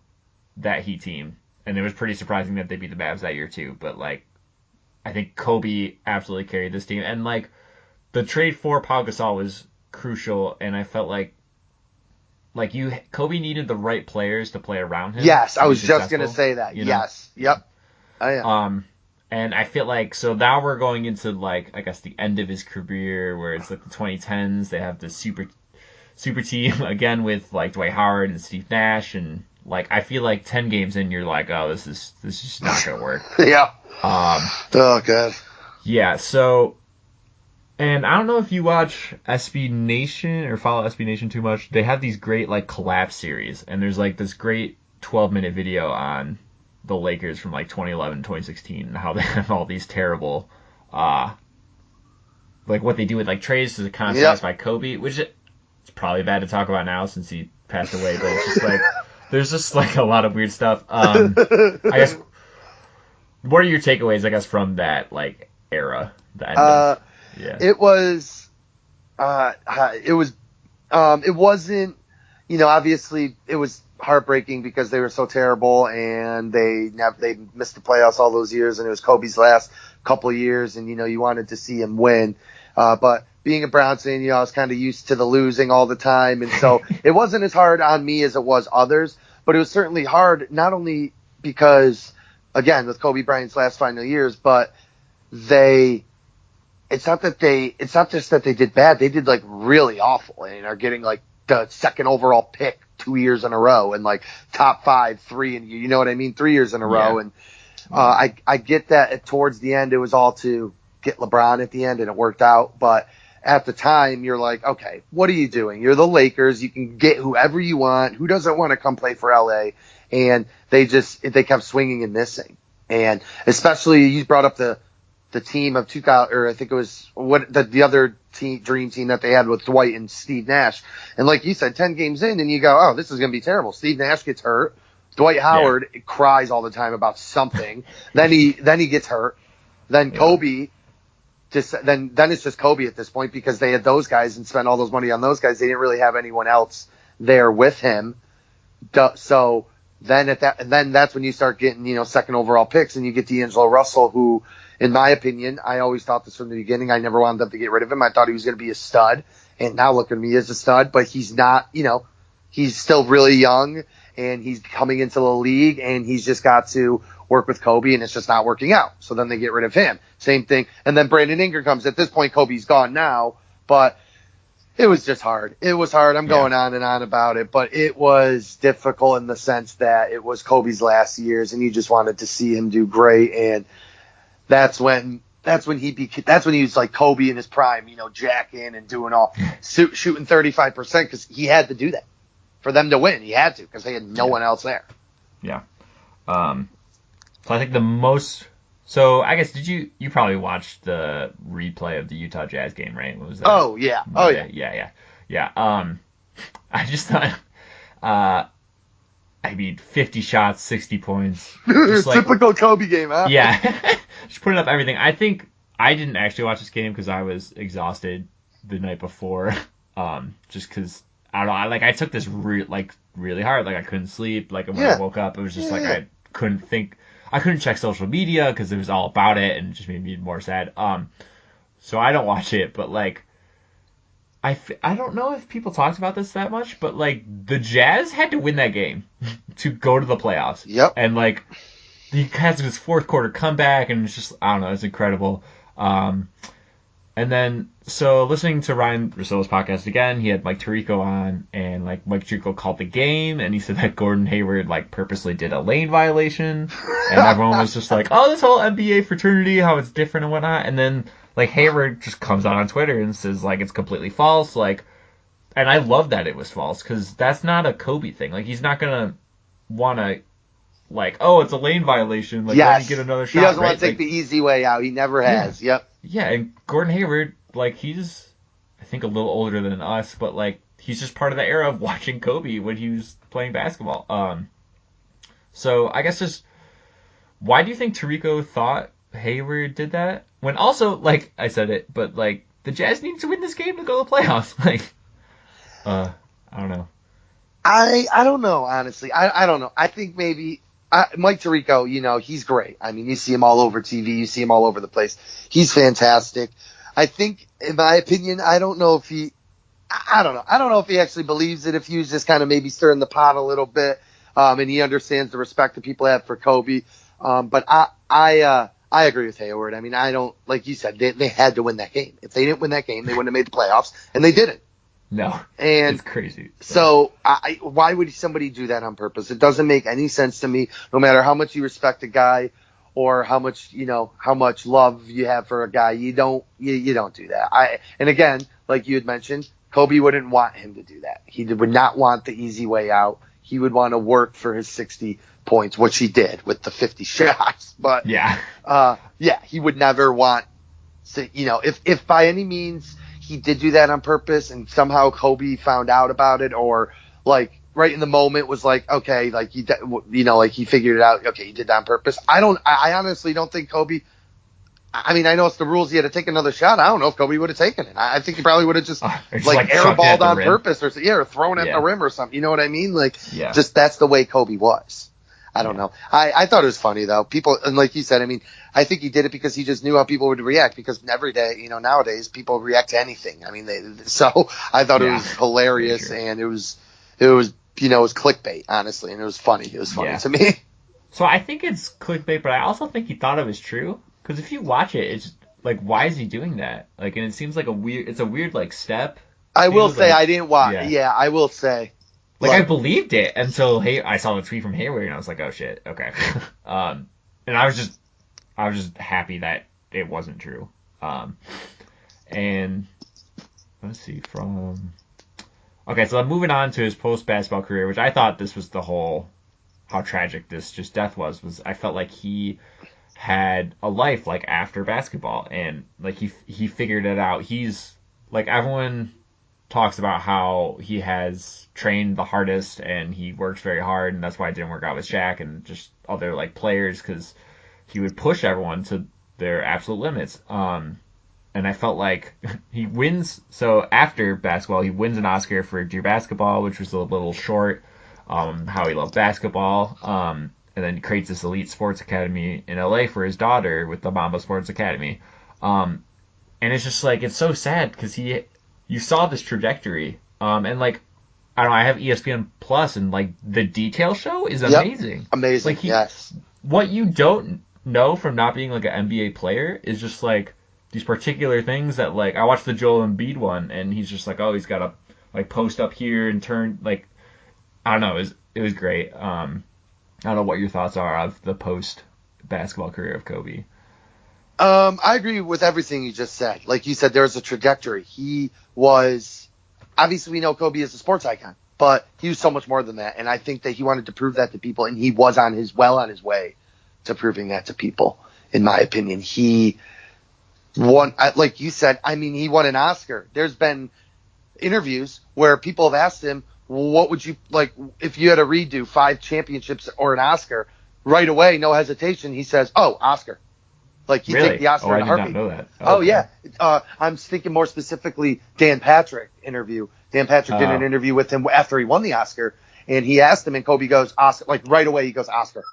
that Heat team, and it was pretty surprising that they beat the Mavs that year, too, but, like, I think Kobe absolutely carried this team. And, like, the trade for Pau Gasol was crucial, and I felt like Kobe needed the right players to play around him. Yes, I was just going to say that. Yes. Yep. And I feel like, so now we're going into, like, I guess the end of his career, where it's, like, the 2010s. They have this super team, again, with, like, Dwight Howard and Steve Nash, and, like, I feel like 10 games in, you're like, oh, this is just not going to work. Yeah. Oh, God. Yeah, so, and I don't know if you watch SB Nation or follow SB Nation too much. They have these great, like, collapse series, and there's, like, this great 12-minute video on the Lakers from, like, 2011, 2016, and how they have all these terrible, like, what they do with, like, trades to kind of satisfy Kobe, which it's probably bad to talk about now since he passed away, but it's just, like, there's just, like, a lot of weird stuff. I guess... What are your takeaways, I guess, from that, like, era? The end of, yeah. It wasn't, obviously it was heartbreaking because they were so terrible and they missed the playoffs all those years, and it was Kobe's last couple of years, and you wanted to see him win. But being a Browns fan, I was kind of used to the losing all the time, and so it wasn't as hard on me as it was others. But it was certainly hard, not only because, again, with Kobe Bryant's last final years, but it's not just that they did bad. They did like really awful and are getting like the second overall pick 2 years in a row and like top 5, 3, and you know what I mean? 3 years in a row. And, I get that towards the end, it was all to get LeBron at the end and it worked out. But at the time you're like, okay, what are you doing? You're the Lakers. You can get whoever you want. Who doesn't want to come play for LA? And they kept swinging and missing. And especially you brought up the team of 2000, or I think it was the other dream team that they had with Dwight and Steve Nash. And like you said, 10 games in and you go, oh, this is going to be terrible. Steve Nash gets hurt. Dwight Howard cries all the time about something. then he gets hurt. Then Kobe then it's just Kobe at this point because they had those guys and spent all those money on those guys. They didn't really have anyone else there with him. So then that's when you start getting, second overall picks and you get D'Angelo Russell, who, in my opinion, I always thought this from the beginning. I never wanted them to get rid of him. I thought he was going to be a stud, and now look at him, he is a stud, but he's not, he's still really young, and he's coming into the league, and he's just got to work with Kobe, and it's just not working out. So then they get rid of him. Same thing. And then Brandon Ingram comes. At this point, Kobe's gone now, but it was just hard. It was hard. I'm going on and on about it, but it was difficult in the sense that it was Kobe's last years, and you just wanted to see him do great, and that's when he was like Kobe in his prime, jacking and doing all shooting 35% because he had to do that for them to win. He had to because they had no one else there. Yeah. So I think the most. So I guess you probably watched the replay of the Utah Jazz game, right? What was that? Oh yeah. Yeah. I just thought. I mean, 50 shots, 60 points. Just typical Kobe game, huh? Yeah. Just putting up everything. I think I didn't actually watch this game because I was exhausted the night before. Just because, I don't know, I took this really hard. Like, I couldn't sleep. Like, when I woke up, it was just like I couldn't think. I couldn't check social media because it was all about it and it just made me more sad. So I don't watch it, but, like, I don't know if people talked about this that much, but, like, the Jazz had to win that game to go to the playoffs. Yep. And, like, he has this fourth quarter comeback, and it's just, I don't know, it's incredible. And then, so listening to Ryan Russillo's podcast again, he had Mike Tirico on, and, like, Mike Tirico called the game, and he said that Gordon Hayward, like, purposely did a lane violation, and everyone was just like, oh, this whole NBA fraternity, how it's different and whatnot, and then, like, Hayward just comes out on Twitter and says, like, it's completely false, like, and I love that it was false, because that's not a Kobe thing. Like, he's not going to want to, like, oh, it's a lane violation, like, let me get another shot. He doesn't want to take the easy way out. He never has. Yep. Yeah, and Gordon Hayward, like, he's, I think, a little older than us, but, like, he's just part of the era of watching Kobe when he was playing basketball. So, I guess just, why do you think Tirico thought Hayward did that? When also, like, I said it, but, like, the Jazz need to win this game to go to the playoffs. Like, I don't know. I don't know, honestly. I don't know. I think maybe Mike Tirico, he's great. I mean, you see him all over TV. You see him all over the place. He's fantastic. I think, in my opinion, I don't know if he actually believes it, if he was just kind of maybe stirring the pot a little bit, and he understands the respect that people have for Kobe. But I agree with Hayward. I mean, I don't, like you said, they had to win that game. If they didn't win that game, they wouldn't have made the playoffs, and they didn't. No, and it's crazy. So why would somebody do that on purpose? It doesn't make any sense to me. No matter how much you respect a guy or how much love you have for a guy, you don't do that. And again, like you had mentioned, Kobe wouldn't want him to do that. He would not want the easy way out. He would want to work for his 60 points, which he did with the 50 shots. But he would never want to, if by any means he did do that on purpose and somehow Kobe found out about it, or like right in the moment was like, okay, like he figured it out. Okay, he did that on purpose. I honestly don't think Kobe, I mean, I know it's the rules. He had to take another shot. I don't know if Kobe would have taken it. I think he probably would have just airballed on purpose or thrown at the rim or something. You know what I mean? Like, just that's the way Kobe was. I don't know. I thought it was funny though. People, and like you said, I mean, I think he did it because he just knew how people would react, because every day, nowadays people react to anything. I mean, so I thought it was hilarious, and it was clickbait, honestly, and it was funny. It was funny to me. So I think it's clickbait, but I also think he thought it was true, because if you watch it, it's like, why is he doing that? Like, and it seems like it's a weird like step. I will say, I didn't watch. Yeah, I will say. Like, I believed it until I saw the tweet from Hayward, and I was like, oh shit, okay. And I was just happy that it wasn't true. And let's see, okay, so I'm moving on to his post basketball career, which I thought this was how tragic this just death was I felt like he had a life like after basketball, and like he figured it out. He's like, everyone talks about how he has trained the hardest and he works very hard, and that's why it didn't work out with Shaq and just other like players, because he would push everyone to their absolute limits. And I felt like he wins. So after basketball, he wins an Oscar for Dear Basketball, which was a little short. How he loved basketball. And then creates this elite sports academy in LA for his daughter with the Mamba Sports Academy. And it's just like, it's so sad because you saw this trajectory. And like, I don't know, I have ESPN Plus, and like the detail show is amazing. Yep. Amazing. Like yes. What you don't know from not being like an NBA player is just like these particular things that, like, I watched the Joel Embiid one, and he's just like, oh, he's got to like post up here and turn, like, I don't know, it was great. I don't know what your thoughts are of the post basketball career of Kobe. I agree with everything you just said. Like you said, there's a trajectory. He was, obviously we know Kobe is a sports icon, but he was so much more than that. And I think that he wanted to prove that to people, and he was on his way to proving that to people. In my opinion, he won, like you said, I mean, he won an Oscar. There's been interviews where people have asked him, what would you like if you had to redo 5 championships or an Oscar? Right away, no hesitation, he says, oh, Oscar. Like, he'd take the Oscar in a heartbeat. I did not know that. Oh, yeah. I'm thinking more specifically Dan Patrick interview. Dan Patrick did an interview with him after he won the Oscar, and he asked him, and Kobe goes, Oscar. Like, right away, he goes, Oscar.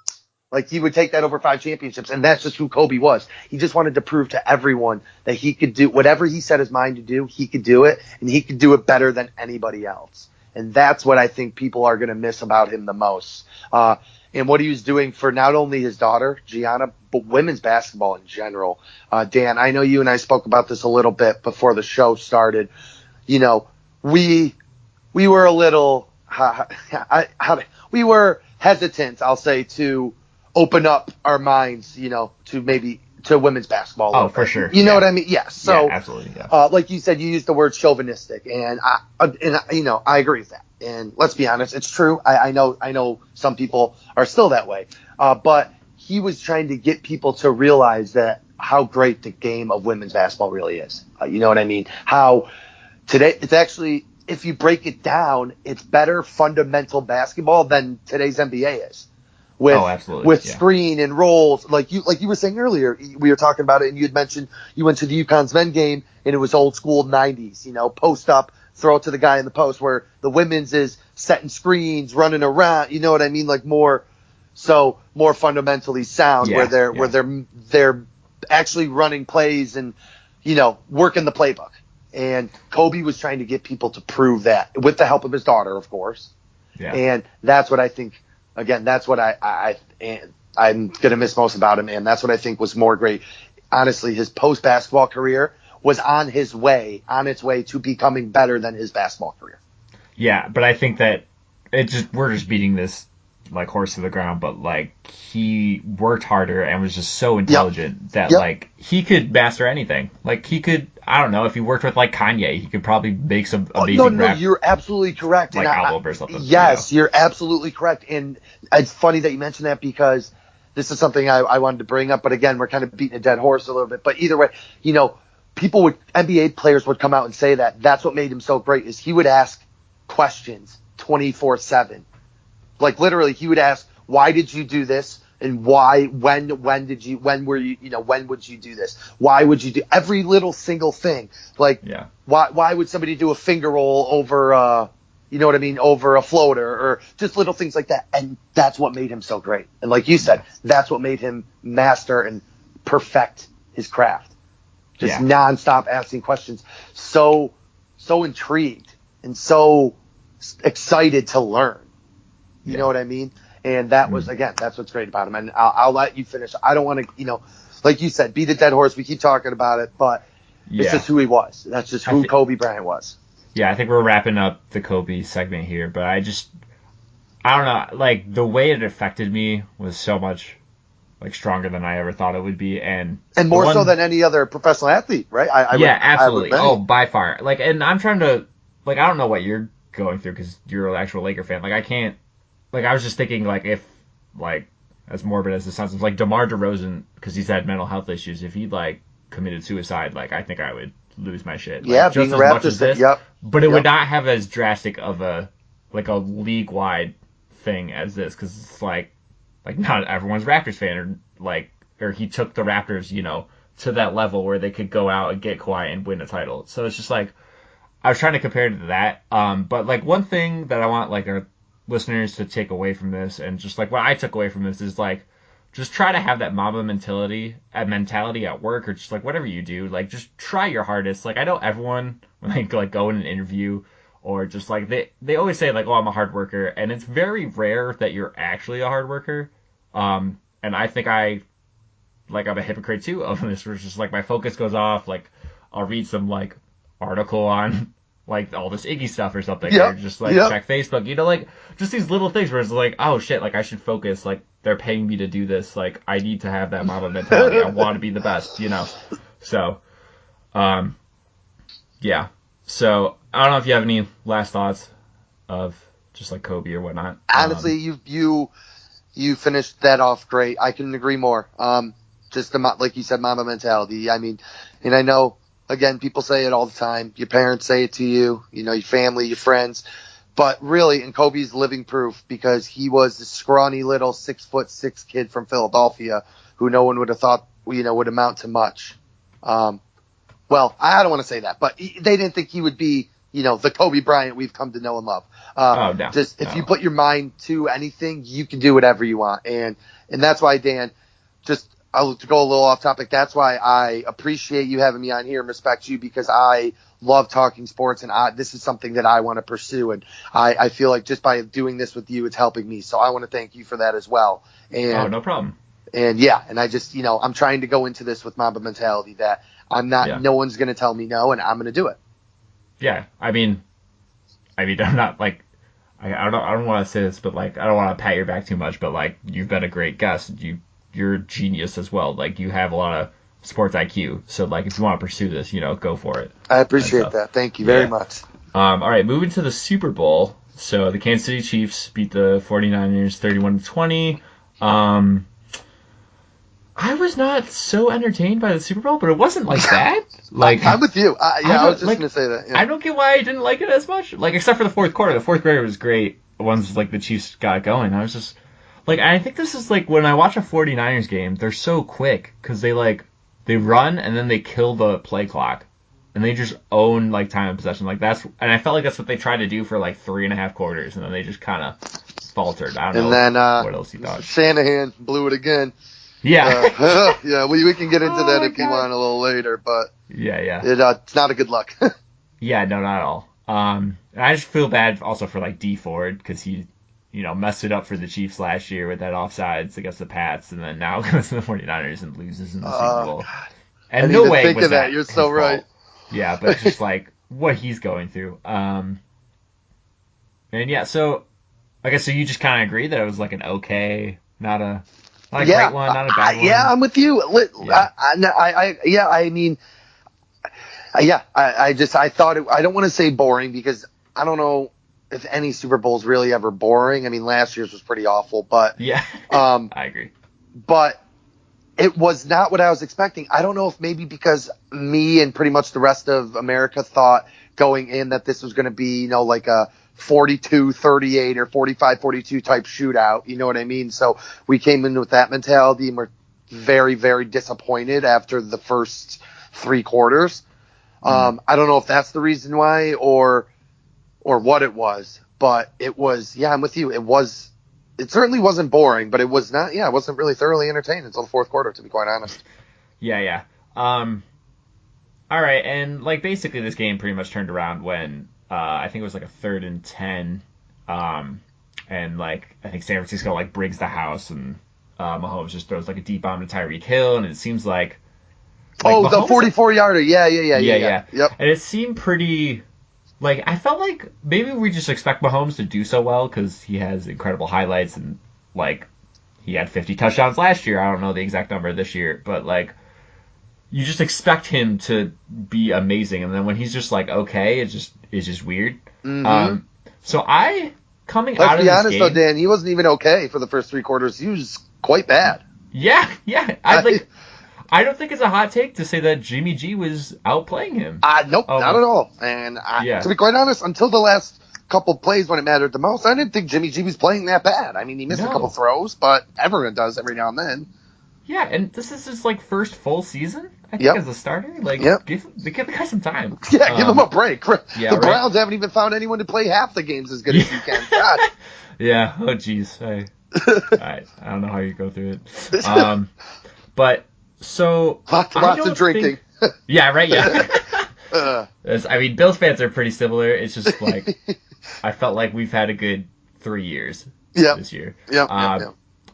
Like, he would take that over 5 championships, and that's just who Kobe was. He just wanted to prove to everyone that he could do whatever he set his mind to do, he could do it, and he could do it better than anybody else. And that's what I think people are going to miss about him the most. And what he was doing for not only his daughter, Gianna, but women's basketball in general. Dan, I know you and I spoke about this a little bit before the show started. You know, we were a little, we were hesitant, I'll say, to open up our minds, you know, to maybe to women's basketball. Oh, for sure. You know what I mean? Yes. So, yeah, absolutely. Yeah. Like you said, you used the word chauvinistic, and I agree with that. And let's be honest, it's true. I know some people are still that way. But he was trying to get people to realize that how great the game of women's basketball really is. You know what I mean? How today it's actually, if you break it down, it's better fundamental basketball than today's NBA is. With screen and rolls, like you were saying earlier, we were talking about it, and you had mentioned you went to the UConn's men game, and it was old school 90s, you know, post up, throw it to the guy in the post, where the women's is setting screens, running around, you know what I mean, like more fundamentally sound, where they're actually running plays and, you know, working the playbook. And Kobe was trying to get people to prove that with the help of his daughter, of course. Yeah. And that's what I think. Again, that's what I'm going to miss most about him, and that's what I think was more great. Honestly, his post-basketball career was on its way to becoming better than his basketball career. Yeah, but I think that we're just beating this like horse to the ground, but like he worked harder and was just so intelligent that like he could master anything. Like he could, I don't know, if he worked with like Kanye, he could probably make some amazing rap. No, you're absolutely correct. Like album or something. Yes, you're absolutely correct. And it's funny that you mentioned that, because this is something I wanted to bring up. But again, we're kind of beating a dead horse a little bit. But either way, you know, NBA players would come out and say that that's what made him so great, is he would ask questions 24/7. Like literally, he would ask, "Why did you do this?" And why? When would you do this? Why would you do every little single thing? Like, why would somebody do a finger roll over you know what I mean, over a floater or just little things like that. And that's what made him so great. And like you said, that's what made him master and perfect his craft. Just nonstop asking questions. So intrigued and so excited to learn. You know what I mean? And that was, again, that's what's great about him. And I'll let you finish. I don't want to, like you said, beat a dead horse. We keep talking about it, but it's just who he was. That's just who Kobe Bryant was. Yeah, I think we're wrapping up the Kobe segment here, but I don't know, like, the way it affected me was so much, like, stronger than I ever thought it would be, and more so than any other professional athlete, right? Absolutely. By far. Like, and I'm trying to, like, I don't know what you're going through, because you're an actual Laker fan. Like, I can't, like, I was just thinking, like, if, like, as morbid as it sounds, like, DeMar DeRozan, because he's had mental health issues, if he'd, like, committed suicide, like, I think I would lose my shit. Like, being a Raptors, but it would not have as drastic of a league wide thing as this, because it's like not everyone's Raptors fan, or he took the Raptors, to that level where they could go out and get Kawhi and win a title. So it's just like, I was trying to compare it to that. But like, one thing that I want, like, our listeners to take away from this, and just like what I took away from this, is like, just try to have that Mamba mentality at work, or just like whatever you do, like, just try your hardest. Like, I know everyone, when they like go in an interview, or just like they always say, like, oh, I'm a hard worker, and it's very rare that you're actually a hard worker. And I think I'm a hypocrite too of this, where it's just like my focus goes off, like I'll read some like article on like all this Iggy stuff or something, or just like check Facebook, like just these little things where it's like, oh shit, like I should focus, like they're paying me to do this, like I need to have that Mamba mentality. I want to be the best, So, yeah. So I don't know if you have any last thoughts of just like Kobe or whatnot. Honestly, you finished that off great. I couldn't agree more. Just like you said, Mamba mentality. I mean, and I know, again, people say it all the time. Your parents say it to you, your family, your friends. But really, and Kobe's living proof, because he was a scrawny little 6'6" kid from Philadelphia who no one would have thought, would amount to much. Well, I don't want to say that, but they didn't think he would be, the Kobe Bryant we've come to know and love. If you put your mind to anything, you can do whatever you want. And that's why, Dan, to go a little off topic, that's why I appreciate you having me on here and respect you, because I love talking sports, and this is something that I want to pursue. And I feel like just by doing this with you, it's helping me. So I want to thank you for that as well. And, no problem. And and I just, I'm trying to go into this with Mamba mentality, that I'm not, no one's going to tell me no, and I'm going to do it. Yeah. I mean, I'm not like, I don't want to say this, but like, I don't want to pat your back too much, but like, you've been a great guest. You're a genius as well. Like, you have a lot of sports IQ. So like, if you want to pursue this, go for it. I appreciate that. Thank you very much. All right, moving to the Super Bowl. So the Kansas City Chiefs beat the 49ers 31-20. I was not so entertained by the Super Bowl, but it wasn't like that. Like, I'm with you. I was just going to say that. Yeah. I don't get why I didn't like it as much. Like, except for the fourth quarter. The fourth quarter was great. Once like the Chiefs got going, I was just like, I think this is like when I watch a 49ers game, they're so quick because they run and then they kill the play clock, and they just own like time of possession. Like, and I felt like that's what they tried to do for like 3.5 quarters, and then they just kind of faltered. I don't know. And then what else you thought? Shanahan blew it again. Yeah. We can get into that if you want a little later, but it's not a good look. Yeah, no, not at all. And I just feel bad also for like D Ford, because he, messed it up for the Chiefs last year with that offsides against the Pats, and then now goes to the 49ers and loses in the Super Bowl. And no way was that. You're so right. Yeah, but it's just like what he's going through. And yeah, so I guess so you just kind of agree that it was like an okay, not a great one, not a bad one. Yeah, I'm with you. I thought I don't want to say boring, because I don't know if any Super Bowl's really ever boring. I mean, last year's was pretty awful, but I agree. But it was not what I was expecting. I don't know if maybe because me and pretty much the rest of America thought going in that this was going to be, like a 42-38 or 45-42 type shootout. You know what I mean? So we came in with that mentality, and we're very, very disappointed after the first 3 quarters. I don't know if that's the reason why, or or what it was, but it was, yeah, I'm with you. It certainly wasn't boring, but it was not, yeah, it wasn't really thoroughly entertained until the fourth quarter, to be quite honest. Yeah. All right, and like basically this game pretty much turned around when I think it was like a 3rd and 10, and like I think San Francisco like breaks the house, and Mahomes just throws like a deep bomb to Tyreek Hill, and it seems like Oh, the Mahomes, 44-yarder. Yeah. yeah, Yep. and it seemed pretty. Like, I felt like maybe we just expect Mahomes to do so well because he has incredible highlights, and like he had 50 touchdowns last year. I don't know the exact number this year, but like you just expect him to be amazing, and then when he's just like okay, it's just weird. Mm-hmm. So I coming Let's out of be this honest, though, game, Dan, he wasn't even okay for the first 3 quarters. He was quite bad. yeah, I don't think it's a hot take to say that Jimmy G was outplaying him. Nope, not at all. And Yeah. to be quite honest, until the last couple plays when it mattered the most, I didn't think Jimmy G was playing that bad. I mean, he missed a couple throws, but everyone does every now and then. Yeah, and this is his like first full season, I think, Yep. as a starter. Like, Yep. give the guy some time. Yeah, give him a break. Yeah, the Browns haven't even found anyone to play half the games as good as he can. God. Yeah. Oh, jeez. I don't know how you go through it. But so lots of drinking. Yeah. Right. Yeah. I mean, Bills fans are pretty similar. It's just like I felt like we've had a good 3 years this year. Yeah.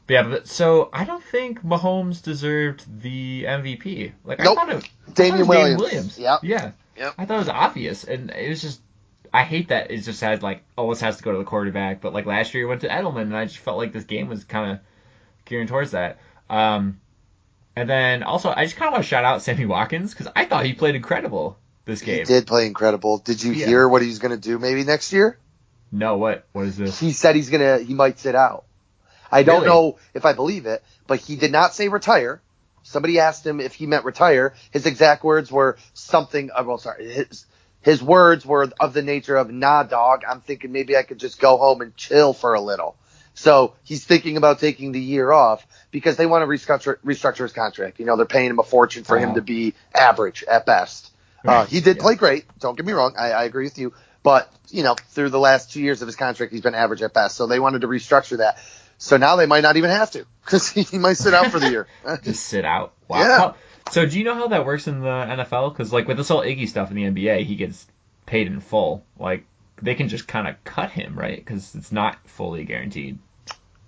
Yeah, but so I don't think Mahomes deserved the MVP. Like nope. I thought it Damian was Williams. Yeah. Yep. I thought it was obvious, and it was just I hate that it just had like always has to go to the quarterback. But like last year, he went to Edelman, and I just felt like this game was kind of gearing towards that. And then also I just kind of want to shout out Sammy Watkins because I thought he played incredible this game. He did play incredible. Did you hear what he's going to do maybe next year? No, what is this? He said he might sit out. I don't know if I believe it, but he did not say retire. Somebody asked him if he meant retire. His exact words were something. His words were of the nature of, "Nah, dog. I'm thinking maybe I could just go home and chill for a little." So he's thinking about taking the year off because they want to restructure his contract. You know, they're paying him a fortune for him to be average at best. He did play great. Don't get me wrong. I agree with you. But, you know, through the last 2 years of his contract, he's been average at best. So they wanted to restructure that. So now they might not even have to because he might sit out for the year. Just sit out. Wow. Yeah. So do you know how that works in the NFL? Because like with this whole Iggy stuff in the NBA, he gets paid in full. Like they can just kind of cut him, right? Because it's not fully guaranteed.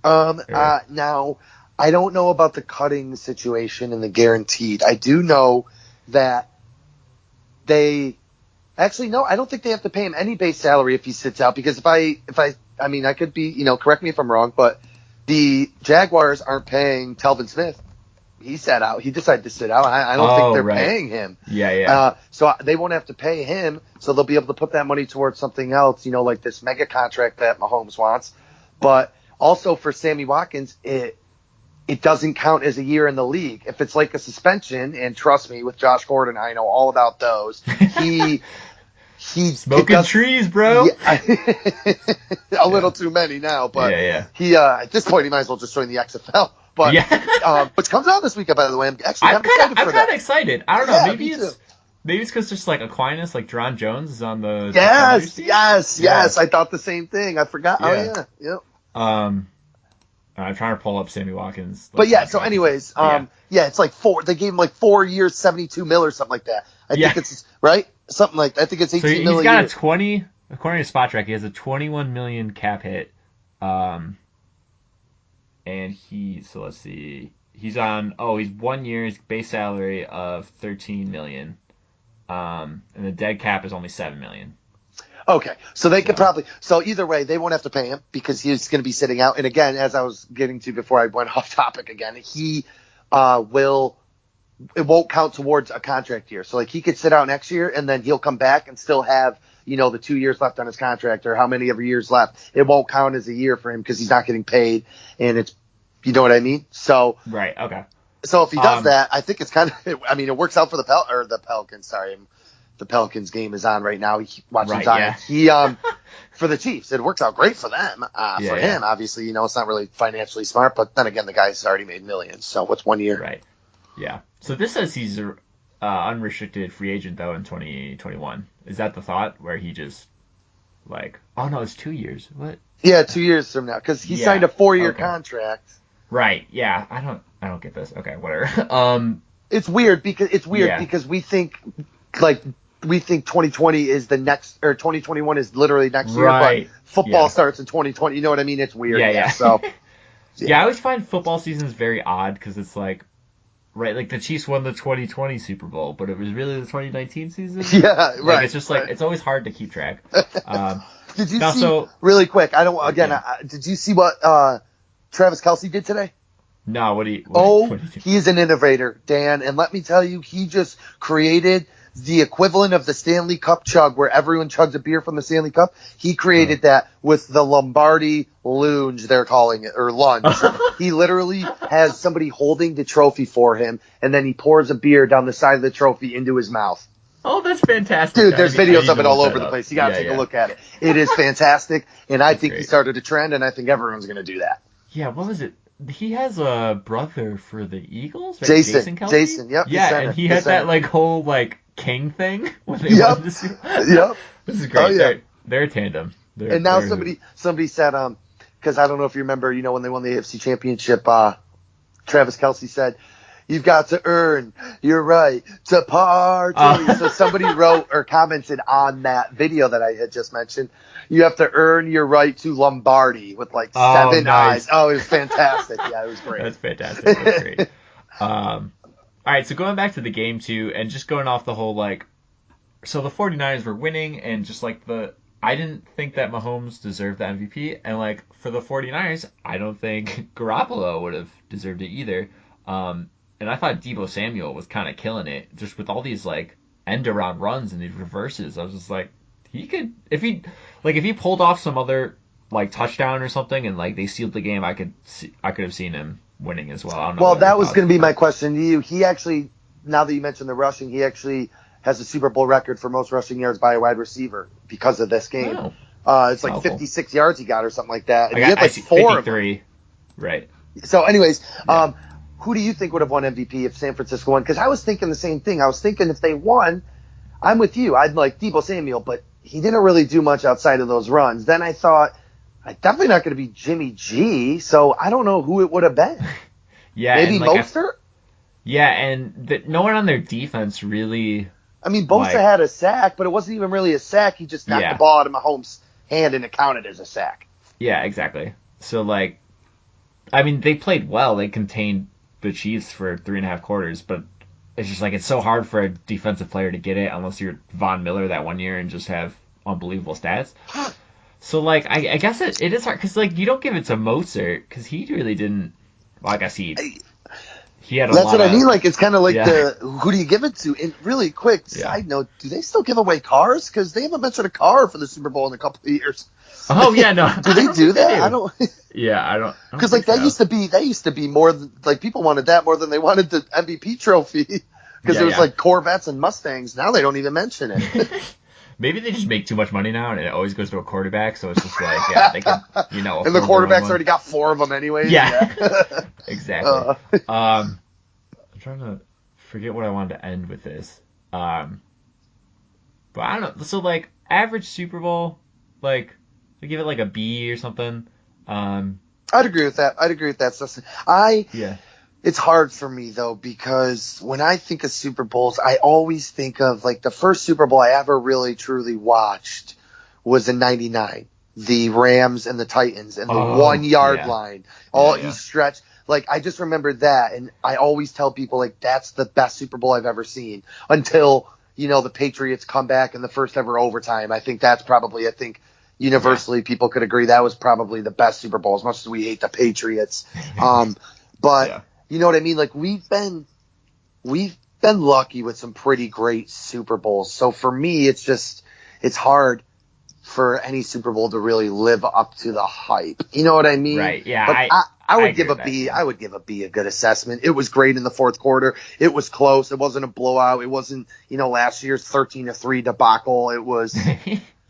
Now I don't know about the cutting situation and the guaranteed. I do know that actually, no, I don't think they have to pay him any base salary if he sits out because if I mean, I could be, you know, correct me if I'm wrong, but the Jaguars aren't paying Telvin Smith. He sat out. He decided to sit out. I don't think they're paying him. Yeah. So they won't have to pay him. So they'll be able to put that money towards something else, you know, like this mega contract that Mahomes wants. But also for Sammy Watkins, it doesn't count as a year in the league. If it's like a suspension, and trust me, with Josh Gordon, I know all about those. He smoking trees, bro. Yeah, a little too many now, but he at this point he might as well just join the XFL. But which comes out this weekend, by the way. I'm excited for that. I'm kind of excited. I don't know. Maybe it's because just like Aquinas, like Dron Jones is on the yes. I thought the same thing. I forgot. Yeah. Oh yeah. I'm trying to pull up Sammy Watkins. But yeah. So anyways, it's like they gave him like 4 years, $72 million or something like that. I think it's right. Something like that. I think it's $18 million. So he's got a 20, according to Spot Track, he has a $21 million cap hit. And so let's see, he's 1 year's base salary of $13 million. And the dead cap is only $7 million. Okay, so they could probably. So either way, they won't have to pay him because he's going to be sitting out. And again, as I was getting to before I went off topic again, he it won't count towards a contract year. So like he could sit out next year and then he'll come back and still have, you know, the 2 years left on his contract or how many ever years left. It won't count as a year for him because he's not getting paid, and it's, you know what I mean? So right, okay. So if he does that, I think it's kind of. I mean, it works out for the Pelicans. Sorry, the Pelicans game is on right now. Watching Zion. Yeah. He for the Chiefs, it works out great for them. For him, obviously, you know, it's not really financially smart, but then again, the guy's already made millions. So what's 1 year? Right. Yeah. So this says he's an unrestricted free agent though in 2021. Is that the thought where he just Like, oh no, it's 2 years. What? Yeah, 2 years from now, because he signed a 4-year okay. contract. Right. Yeah. I don't get this. Okay. Whatever. It's weird because Yeah. we think like we think 2020 is the next, or 2021 is literally next year, but Right. football starts in 2020. You know what I mean? It's weird. Yeah. So Yeah. I always find football seasons very odd because it's like, right, like the Chiefs won the 2020 Super Bowl, but it was really the 2019 season. Yeah, right. Like it's just like it's always hard to keep track. Did you Now, see so really quick? I don't again. yeah. Did you see what Travis Kelce did today? No, what do you? Oh, he is an innovator, Dan, and let me tell you, he just created the equivalent of the Stanley Cup chug, where everyone chugs a beer from the Stanley Cup. He created that with the Lombardi lunge, they're calling it, or lunge. He literally has somebody holding the trophy for him, and then he pours a beer down the side of the trophy into his mouth. Oh, that's fantastic. Dude, there's videos of it all over the up. place. You gotta take a look at it. It is fantastic, and I think great. he started a trend, and I think everyone's gonna do that. Yeah, what was it? He has a brother for the Eagles, right? Jason Kelce? Jason, yep. Yeah, center, and he had that like whole like king thing when they won the Super Bowl. Yep. This is great. Oh, yeah. They're a tandem. And now somebody said, because I don't know if you remember, when they won the AFC Championship, Travis Kelce said, "You've got to earn your right to party." So somebody wrote or commented on that video that I had just mentioned, "You have to earn your right to Lombardi," with like 7 nice. eyes. Oh, it was fantastic. Yeah, it was great. That's fantastic. That's great. All right, so going back to the game too, and just going off the whole like, so the 49ers were winning, and just like I didn't think that Mahomes deserved the MVP, and like for the 49ers, I don't think Garoppolo would have deserved it either. And I thought Deebo Samuel was kind of killing it, just with all these like end around runs and these reverses. I was just like, he could, if he pulled off some other like touchdown or something, and like they sealed the game, I could have seen him winning as well. I don't know. Well, that was going to be my question to you. He actually, now that you mentioned the rushing, he actually has a Super Bowl record for most rushing yards by a wide receiver because of this game. Oh. It's like 56 yards he got or something like that. And he had I like see 4 53. of them. Right. So anyways, who do you think would have won MVP if San Francisco won? Because I was thinking the same thing. I was thinking if they won, I'm with you. I'd like Deebo Samuel, but he didn't really do much outside of those runs. Then I thought, I'm definitely not going to be Jimmy G, so I don't know who it would have been. Yeah, maybe like Mostert? And no one on their defense really... I mean, Bosa had a sack, but it wasn't even really a sack. He just knocked the ball out of Mahomes' hand, and it counted as a sack. Yeah, exactly. So, like, I mean, they played well. They contained the Chiefs for 3.5 quarters, but it's just like it's so hard for a defensive player to get it unless you're Von Miller that one year and just have unbelievable stats. So, like, I guess it is hard because, like, you don't give it to Mostert because he really didn't. Well, I guess he had a That's lot what of, I mean. Like, it's kind of like who do you give it to? And really quick side note, do they still give away cars? Because they haven't mentioned a car for the Super Bowl in a couple of years. Oh yeah, no. Do they do that? I don't. Yeah, I don't. Because like that used to be more like people wanted that more than they wanted the MVP trophy. Because it was like Corvettes and Mustangs. Now they don't even mention it. Maybe they just make too much money now, and it always goes to a quarterback. So it's just like, they can, and the quarterback's already got 4 of them anyways. Yeah. Exactly. I'm trying to forget what I wanted to end with this. But I don't know. So like average Super Bowl, like I give it like a B or something. I'd agree with that. It's hard for me though, because when I think of Super Bowls, I always think of like the first Super Bowl I ever really truly watched was in '99, the Rams and the Titans and the 1 yard line. He stretched. Like, I just remember that, and I always tell people, like, that's the best Super Bowl I've ever seen until, the Patriots come back in the first ever overtime. I think that's probably, universally people could agree that was probably the best Super Bowl, as much as we hate the Patriots. But you know what I mean? Like, we've been lucky with some pretty great Super Bowls. So for me, it's hard for any Super Bowl to really live up to the hype. You know what I mean? Right. Yeah. But I would give a B. I would give a B a good assessment. It was great in the fourth quarter. It was close. It wasn't a blowout. It wasn't, last year's 13-3 debacle. It was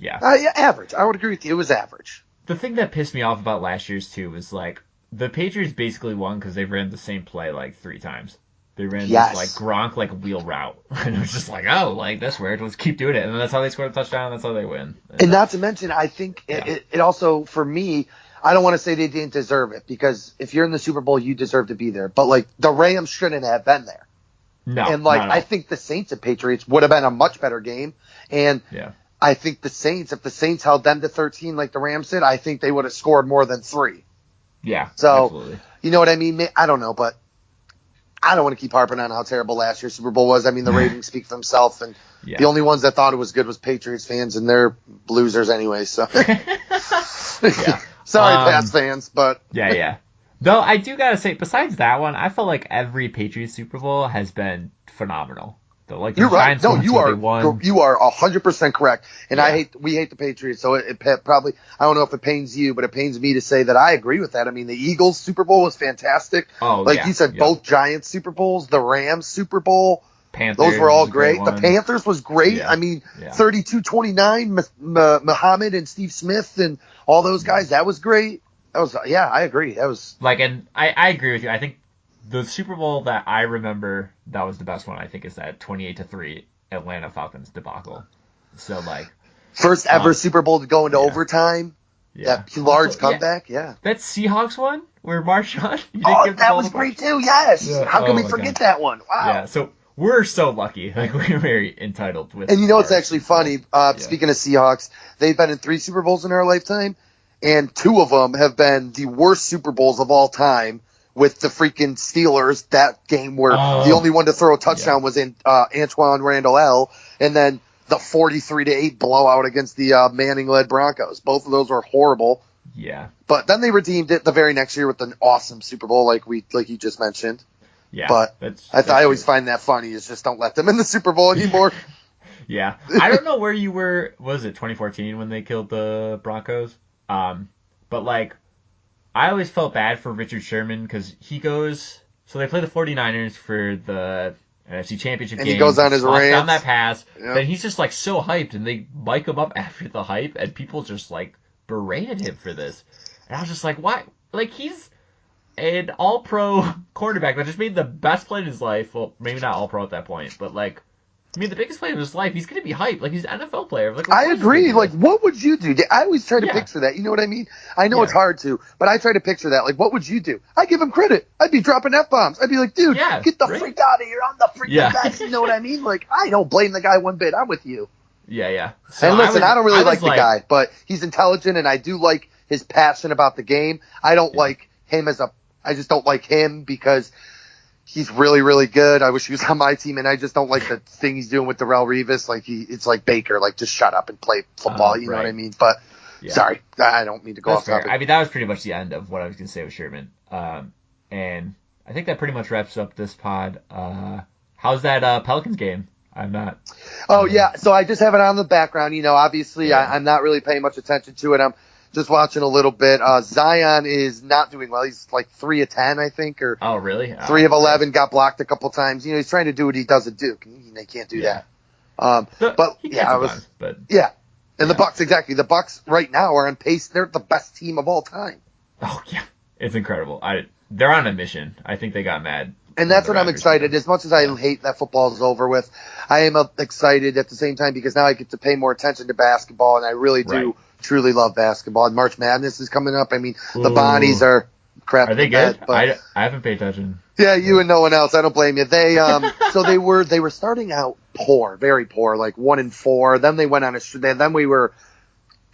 average. I would agree with you. It was average. The thing that pissed me off about last year's too was like the Patriots basically won because they ran the same play like 3 times. They ran Yes. this like Gronk like wheel route, and it was just like, oh, like that's weird. Let's keep doing it, and then that's how they scored a touchdown. That's how they win. And not to mention, I think it also, for me, I don't want to say they didn't deserve it, because if you're in the Super Bowl, you deserve to be there. But like the Rams shouldn't have been there. No, and like I think the Saints and Patriots would have been a much better game. And I think the Saints, if the Saints held them to 13 like the Rams did, I think they would have scored more than 3. Yeah. So absolutely. You know what I mean? I don't know, but I don't want to keep harping on how terrible last year's Super Bowl was. I mean, the ratings speak for themselves, and the only ones that thought it was good was Patriots fans, and they're losers anyway. So, sorry, Pats fans, but yeah. Though I do gotta say, besides that one, I felt like every Patriots Super Bowl has been phenomenal. Though, like you're right. Giants No, you are 100% correct. And we hate the Patriots, so it probably, I don't know if it pains you, but it pains me to say that I agree with that. I mean, the Eagles Super Bowl was fantastic. Oh, like you said, both Giants Super Bowls, the Rams Super Bowl. Panthers, those were all great. The Panthers was great. Yeah. I mean, 32-29, Muhammad and Steve Smith and all those guys. That was great. That was, I agree. That was like, and I agree with you. I think the Super Bowl that I remember that was the best one, I think, is that 28-3 Atlanta Falcons debacle. So like first ever Super Bowl to go into overtime. That large comeback. That Seahawks one where Marshawn. That was great too. Yes. Yeah. How can we forget that one? Wow. Yeah. So we're so lucky. Like we're very entitled with. And you know, it's actually funny. Speaking of Seahawks, they've been in 3 Super Bowls in our lifetime, and 2 of them have been the worst Super Bowls of all time. With the freaking Steelers, that game where the only one to throw a touchdown was in Antoine Randall, and then the 43-8 blowout against the Manning-led Broncos. Both of those were horrible. Yeah. But then they redeemed it the very next year with an awesome Super Bowl, like you just mentioned. Yeah. But I always find that funny. Is just don't let them in the Super Bowl anymore. Yeah. I don't know where you were. What was it 2014 when they killed the Broncos? But like. I always felt bad for Richard Sherman because he goes. So they play the 49ers for the NFC Championship game. And he goes on his rant. Down that pass. Then he's just like so hyped, and they mic him up after the hype, and people just like berated him for this. And I was just like, why? Like he's an all-pro quarterback that just made the best play in his life. Well, maybe not all-pro at that point, but like. I mean, the biggest play of his life, he's going to be hyped. Like, he's an NFL player. Like, I agree. Like, what would you do? I always try to picture that. You know what I mean? I know it's hard to, but I try to picture that. Like, what would you do? I'd give him credit. I'd be dropping F-bombs. I'd be like, dude, get the freak out of here. I'm the freaking best. You know what I mean? Like, I don't blame the guy one bit. I'm with you. Yeah. So and listen, I don't really like the guy, but he's intelligent, and I do like his passion about the game. I don't like him I just don't like him because he's really, really good. I wish he was on my team, and I just don't like the thing he's doing with Darrelle Revis. Like it's like Baker, like just shut up and play football. You know what I mean? But sorry, I don't mean to go off topic. I mean, that was pretty much the end of what I was going to say with Sherman. And I think that pretty much wraps up this pod. How's that Pelicans game? I'm not. Oh yeah, so I just have it on the background. You know, obviously I'm not really paying much attention to it. I'm just watching a little bit. Zion is not doing well. He's like 3 of 10, I think, or really? 3 of 11. Got blocked a couple times. You know, he's trying to do what he does at Duke. They can't do that. But the Bucks, exactly. The Bucks right now are on pace. They're the best team of all time. Oh yeah, it's incredible. They're on a mission. I think they got mad. And that's what I'm excited. As much as I hate that football is over with, I am excited at the same time because now I get to pay more attention to basketball, and I really do truly love basketball. And March Madness is coming up. I mean, the Bonnies are crap. Are they good? I haven't paid attention. Yeah, you and no one else. I don't blame you. They so they were starting out poor, very poor, like 1-4. Then they went on then we were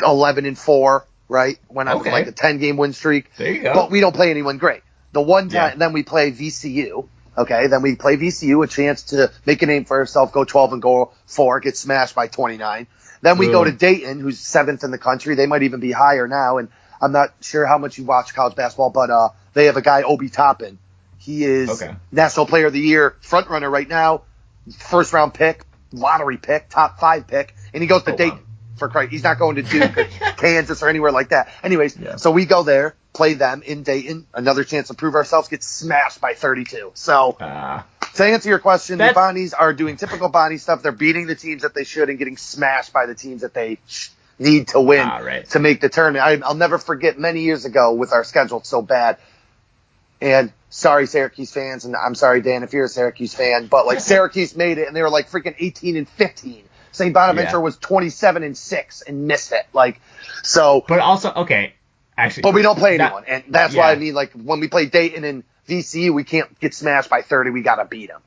11-4, right? Went on like a 10-game win streak. There you go. But we don't play anyone great. The one time, then we play VCU. Okay, then we play VCU, a chance to make a name for ourselves, go 12 and go 4, get smashed by 29. Then we go to Dayton, who's 7th in the country. They might even be higher now, and I'm not sure how much you watch college basketball, but they have a guy, Obi Toppin. He is National Player of the Year, front runner right now, first-round pick, lottery pick, top 5 pick, and he goes to Dayton. For Christ, he's not going to Duke or Kansas or anywhere like that. Anyways, so we go there, play them in Dayton, another chance to prove ourselves, get smashed by 32. So, to answer your question, the Bonnies are doing typical Bonnie stuff. They're beating the teams that they should and getting smashed by the teams that they need to win to make the tournament. I'll never forget many years ago with our schedule so bad. And sorry, Syracuse fans, and I'm sorry, Dan, if you're a Syracuse fan, but like Syracuse made it, and they were like freaking 18-15. St. Bonaventure was 27-6 and missed it. Like, so. But also, okay, actually. But we don't play anyone, and that's why I mean, like, when we play Dayton and VCU, we can't get smashed by 30. We gotta beat them.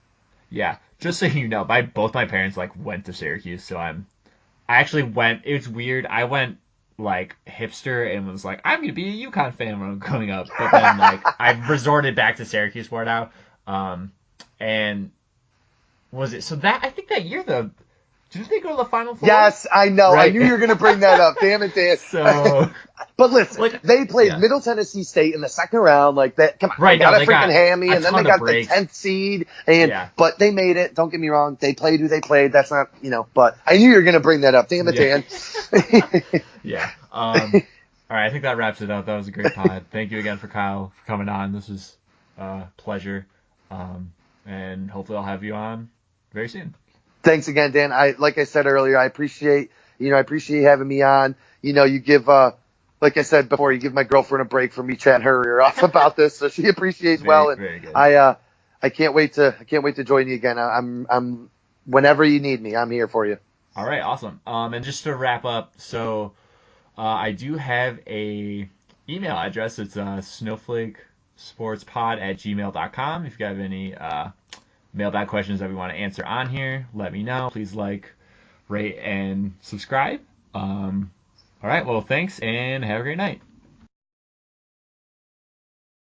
Yeah, just so you know, both my parents like went to Syracuse, so I actually went. It was weird. I went like hipster and was like, I'm gonna be a UConn fan when I'm growing up, but then like I've resorted back to Syracuse for now. And was it so that I think that year didn't they go to the Final Four? Yes, I know. Right? I knew you were gonna bring that up. Damn it, Dan. So. But listen, like, they played Middle Tennessee State in the second round. Like that, come on, right? they got a freaking hammy, and then they got the 10th seed. But they made it. Don't get me wrong, they played who they played. That's not, But I knew you were gonna bring that up. Damn it, Dan. Yeah. All right, I think that wraps it up. That was a great pod. Thank you again for Kyle for coming on. This was a pleasure, and hopefully I'll have you on very soon. Thanks again, Dan. Like I said earlier, I appreciate having me on. You give. Like I said before, you give my girlfriend a break from me chatting her ear off about this, so she appreciates well. And very good. I can't wait to join you again. I'm whenever you need me, I'm here for you. All right, awesome. And just to wrap up, so I do have a email address. It's snowflakesportspod@gmail.com. If you have any mailbag questions that we want to answer on here, let me know. Please like, rate, and subscribe. All right, well, thanks, and have a great night.